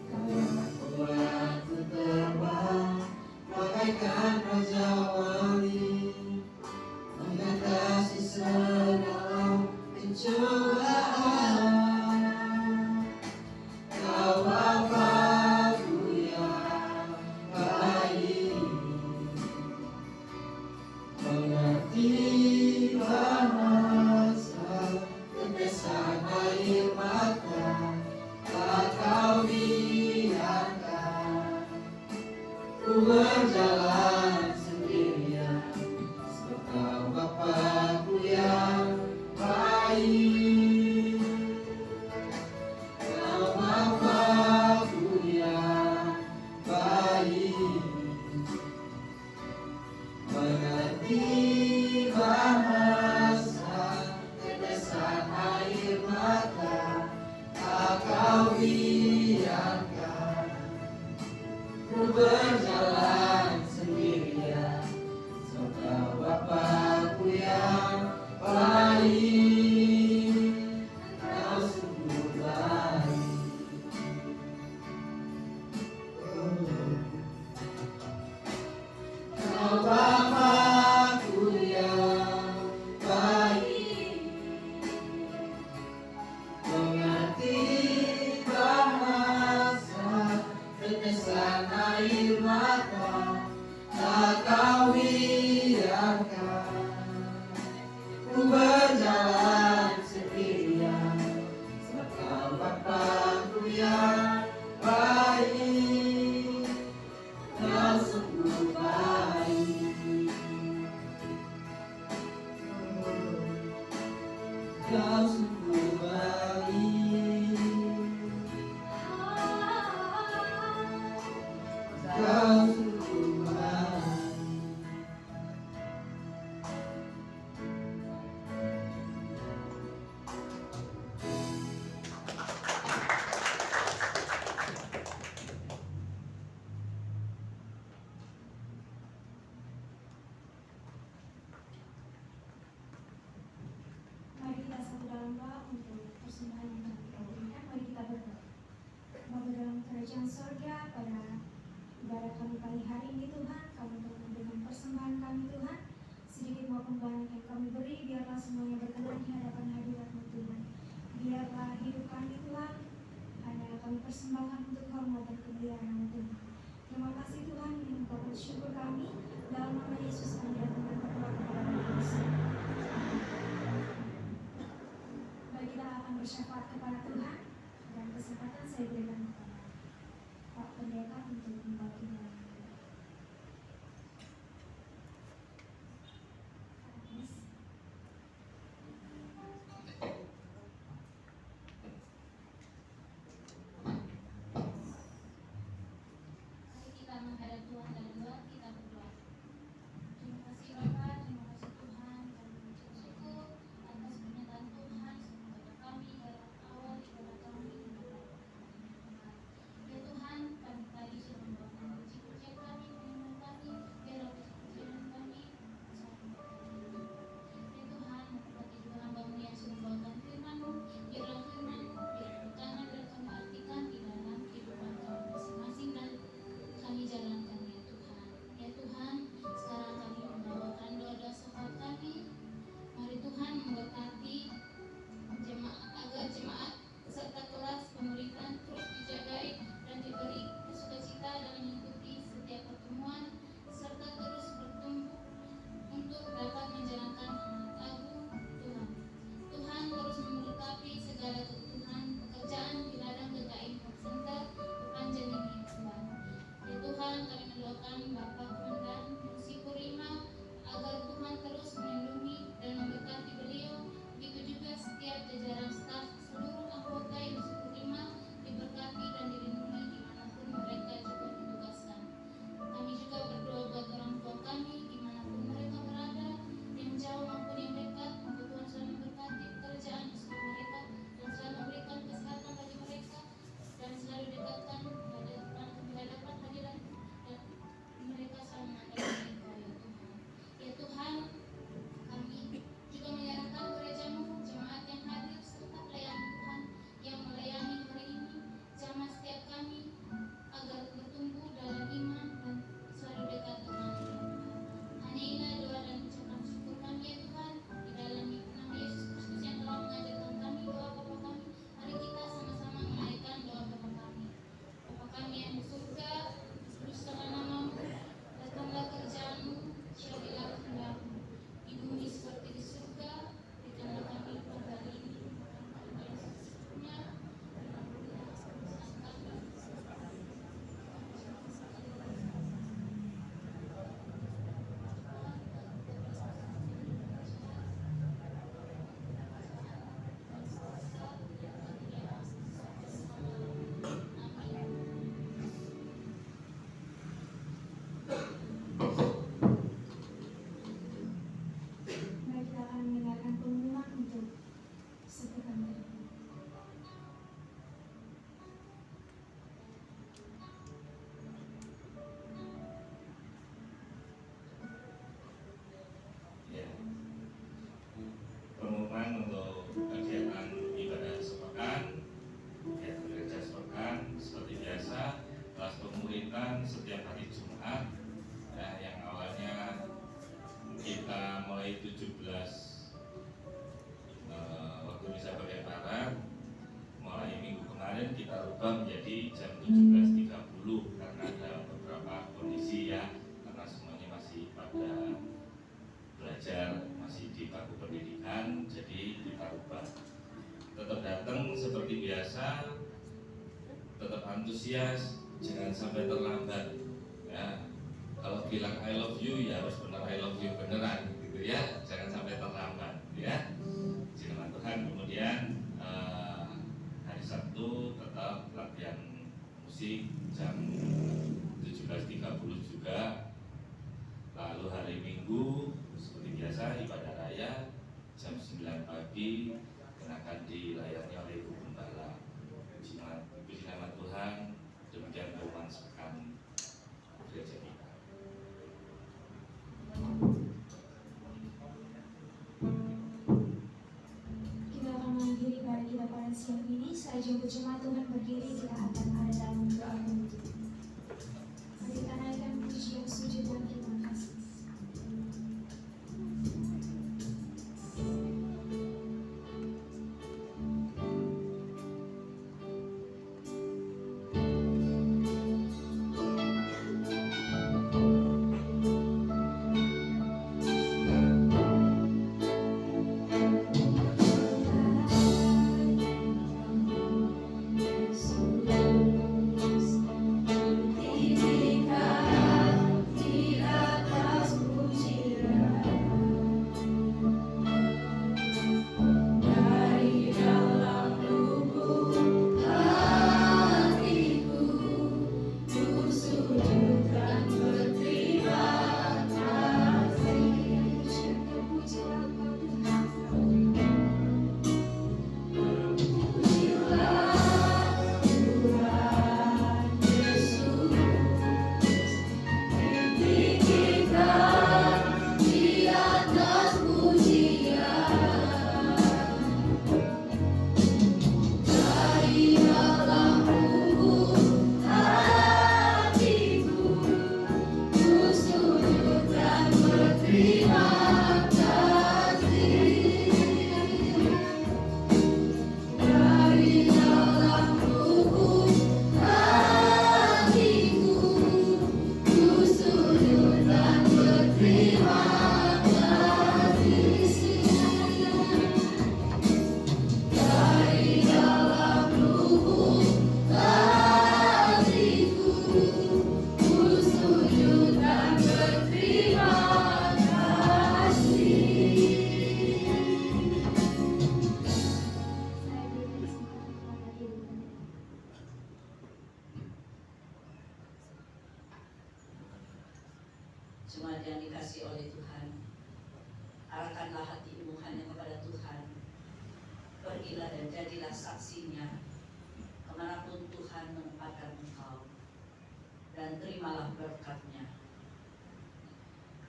Kau yang membuatku terbang bagaikan Raja Wali, mengatasi segala pencobaan. Kau Bapakku yang baik, mengerti bahasa tetesan air mata, tak kau biarkan ku berjalan sendirian. Sebab Kau Bapakku yang baik, Kau Bapakku yang baik, mengerti bahasa tetesan air mata, tak kau biarkan ku berjalan sendirian. Sebab Kau Bapakku yang baik, Kau sungguh baik. Kau Bapakku yang baik, mengerti bahasa tetesan air mata, tak kau biarkan ku berjalan sendirian. Sebab Kau Bapakku yang baik, Kau sungguh baik. Kau sungguh baik. Kau sungguh baik. Mari kita satu dalam doa untuk persembahan yang akan kita berikan. Mari kita berdoa. Bapa dalam kerajaan sorga, pada ibadah kami pagi hari ini Tuhan, kami telah memberikan persembahan kami Tuhan, sedikit maupun banyak yang kami beri, biarlah semuanya berkenan di hadapan hadirat-Mu Tuhan. Biarlah hidup kami Tuhan hanya kami persembahkan untuk hormat dan kemuliaan Nama Tuhan. Terima kasih Tuhan, ini Engkau bersyukur kami. Dalam nama Yesus kami datang dan berdoa kepada Bapa Yesus. Baik, kita akan bersyafaat kepada Tuhan, dan kesempatan saya berikan kepada Pak Pendeta untuk membagi doa. Mari kita menghadap Tuhan dalam doa, kita berdoa. Terima kasih Bapa, terima kasih Tuhan, kami mengucap syukur atas pernyataan Tuhan kepada kami dalam awal ibadah kami. Tuhan setiap hari Jumat ya, yang awalnya kita mulai 17 waktu Indonesia bagian Barat, mulai minggu kemarin kita rubah menjadi jam 17.30 karena ada beberapa kondisi ya, karena semuanya masih pada belajar, masih di bangku pendidikan, jadi kita rubah. Tetap datang seperti biasa, tetap antusias, jangan sampai terlambat ya. Kalau bilang I love you ya harus benar I love you beneran gitu ya, jangan sampai terlambat ya. Firman Tuhan. Kemudian hari Sabtu tetap latihan musik jam 17.30 juga. Lalu hari Minggu seperti biasa ibadah raya jam 9 pagi akan dilayani oleh Ibu Gembala. Puji nama Tuhan, demikian firman sepekan gereja kita. Kita akan mengakhiri ibadah kita pada siang ini. Saya jemput jemaat Tuhan berdiri, kita akan ada dalam doa penutup. Mari kita naikkan pujian sujud dan terima kasih. Jemaat yang dikasih oleh Tuhan, arahkanlah hatimu hanya kepada Tuhan. Pergilah dan jadilah saksinya kemanapun Tuhan menempatkan engkau, dan terimalah berkat-Nya.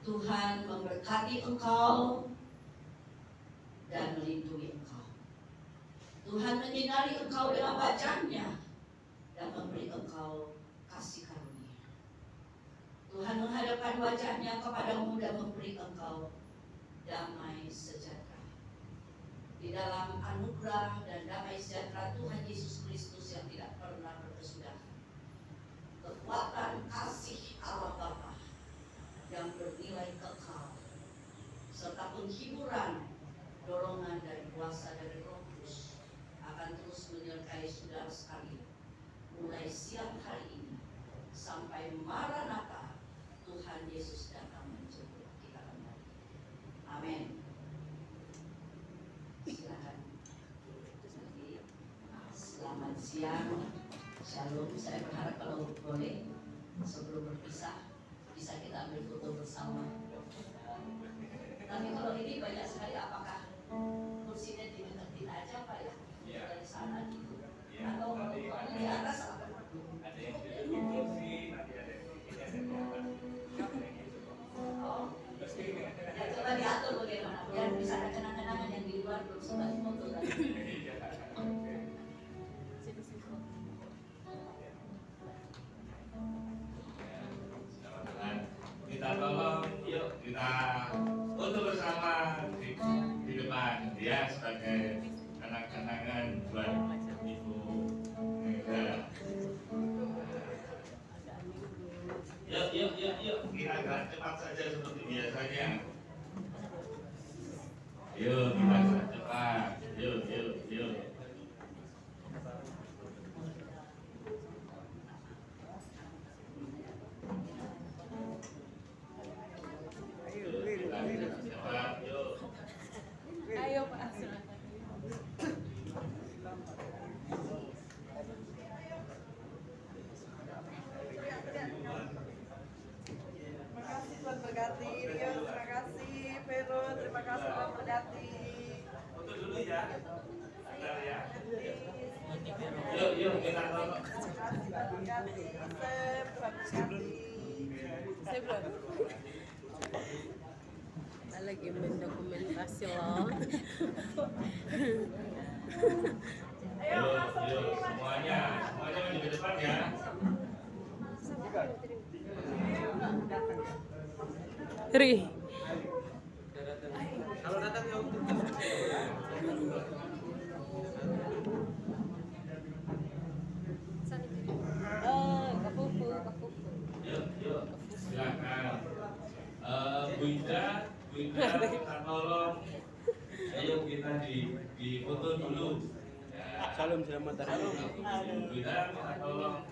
Tuhan memberkati engkau dan melindungi engkau. Tuhan menyinari engkau dengan wajah-Nya dan memberi engkau kasih karunia. Tuhan menghadapkan wajah-Nya kepadamu dan memberi engkau damai sejahtera. Di dalam anugerah dan damai sejahtera Tuhan Yesus Kristus yang tidak pernah berkesudahan, kekuatan kasih Allah Bapa yang bernilai kekal, serta penghiburan, dorongan dan kuasa dari Roh Kudus akan terus menyertai saudara sekalian mulai siang hari ini sampai Maranatha Tuhan Yesus datang menjemput kita kembali. Amin. Silakan. Selamat siang. Shalom. Saya berharap kalau boleh sebelum berpisah bisa kita ambil foto bersama. Tapi kalau ini banyak sekali, apakah kursinya dideketin aja Pak ya? Dari sana gitu. Atau kalau di atas apa? Ada yang di dalam kursi, nanti ada yang di sini, Oh, ya coba diatur bagaimana biar bisa ada kenang-kenangan yang di luar belum sempat foto tadi. Yuk, kita gerak cepat saja seperti biasanya. Yuk, kita gerak cepat. Yuk. Yuk, kita gerak cepat. Yuk. Ayo Pak. Terima kasih Tuhan berkati, Rio, terima kasih, Vero, terima kasih Tuhan berkati. Foto dulu ya. Bentar ya. Yuk, kita tolong. Terima kasih Tuhan berkati, Sam, Tuhan berkati. Saya belum. Lagi mendokumentasi loh. Yuk, semuanya maju ke depan ya. Ri. Kalau datang ya untuk Kapupu. Yuk, silakan. Bu Ida, kita tolong. Ayo kita di foto dulu. Ya. Salam selamat hari. Bu Ida, kita tolong.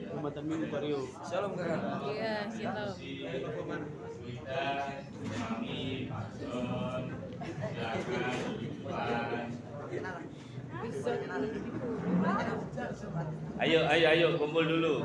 Selamat minggu Pak Rio. Salam kakak. Iya, siapa? Bu Ida, Mami, Pak John, silakan Iwan. Bisa. Ayo, kumpul dulu.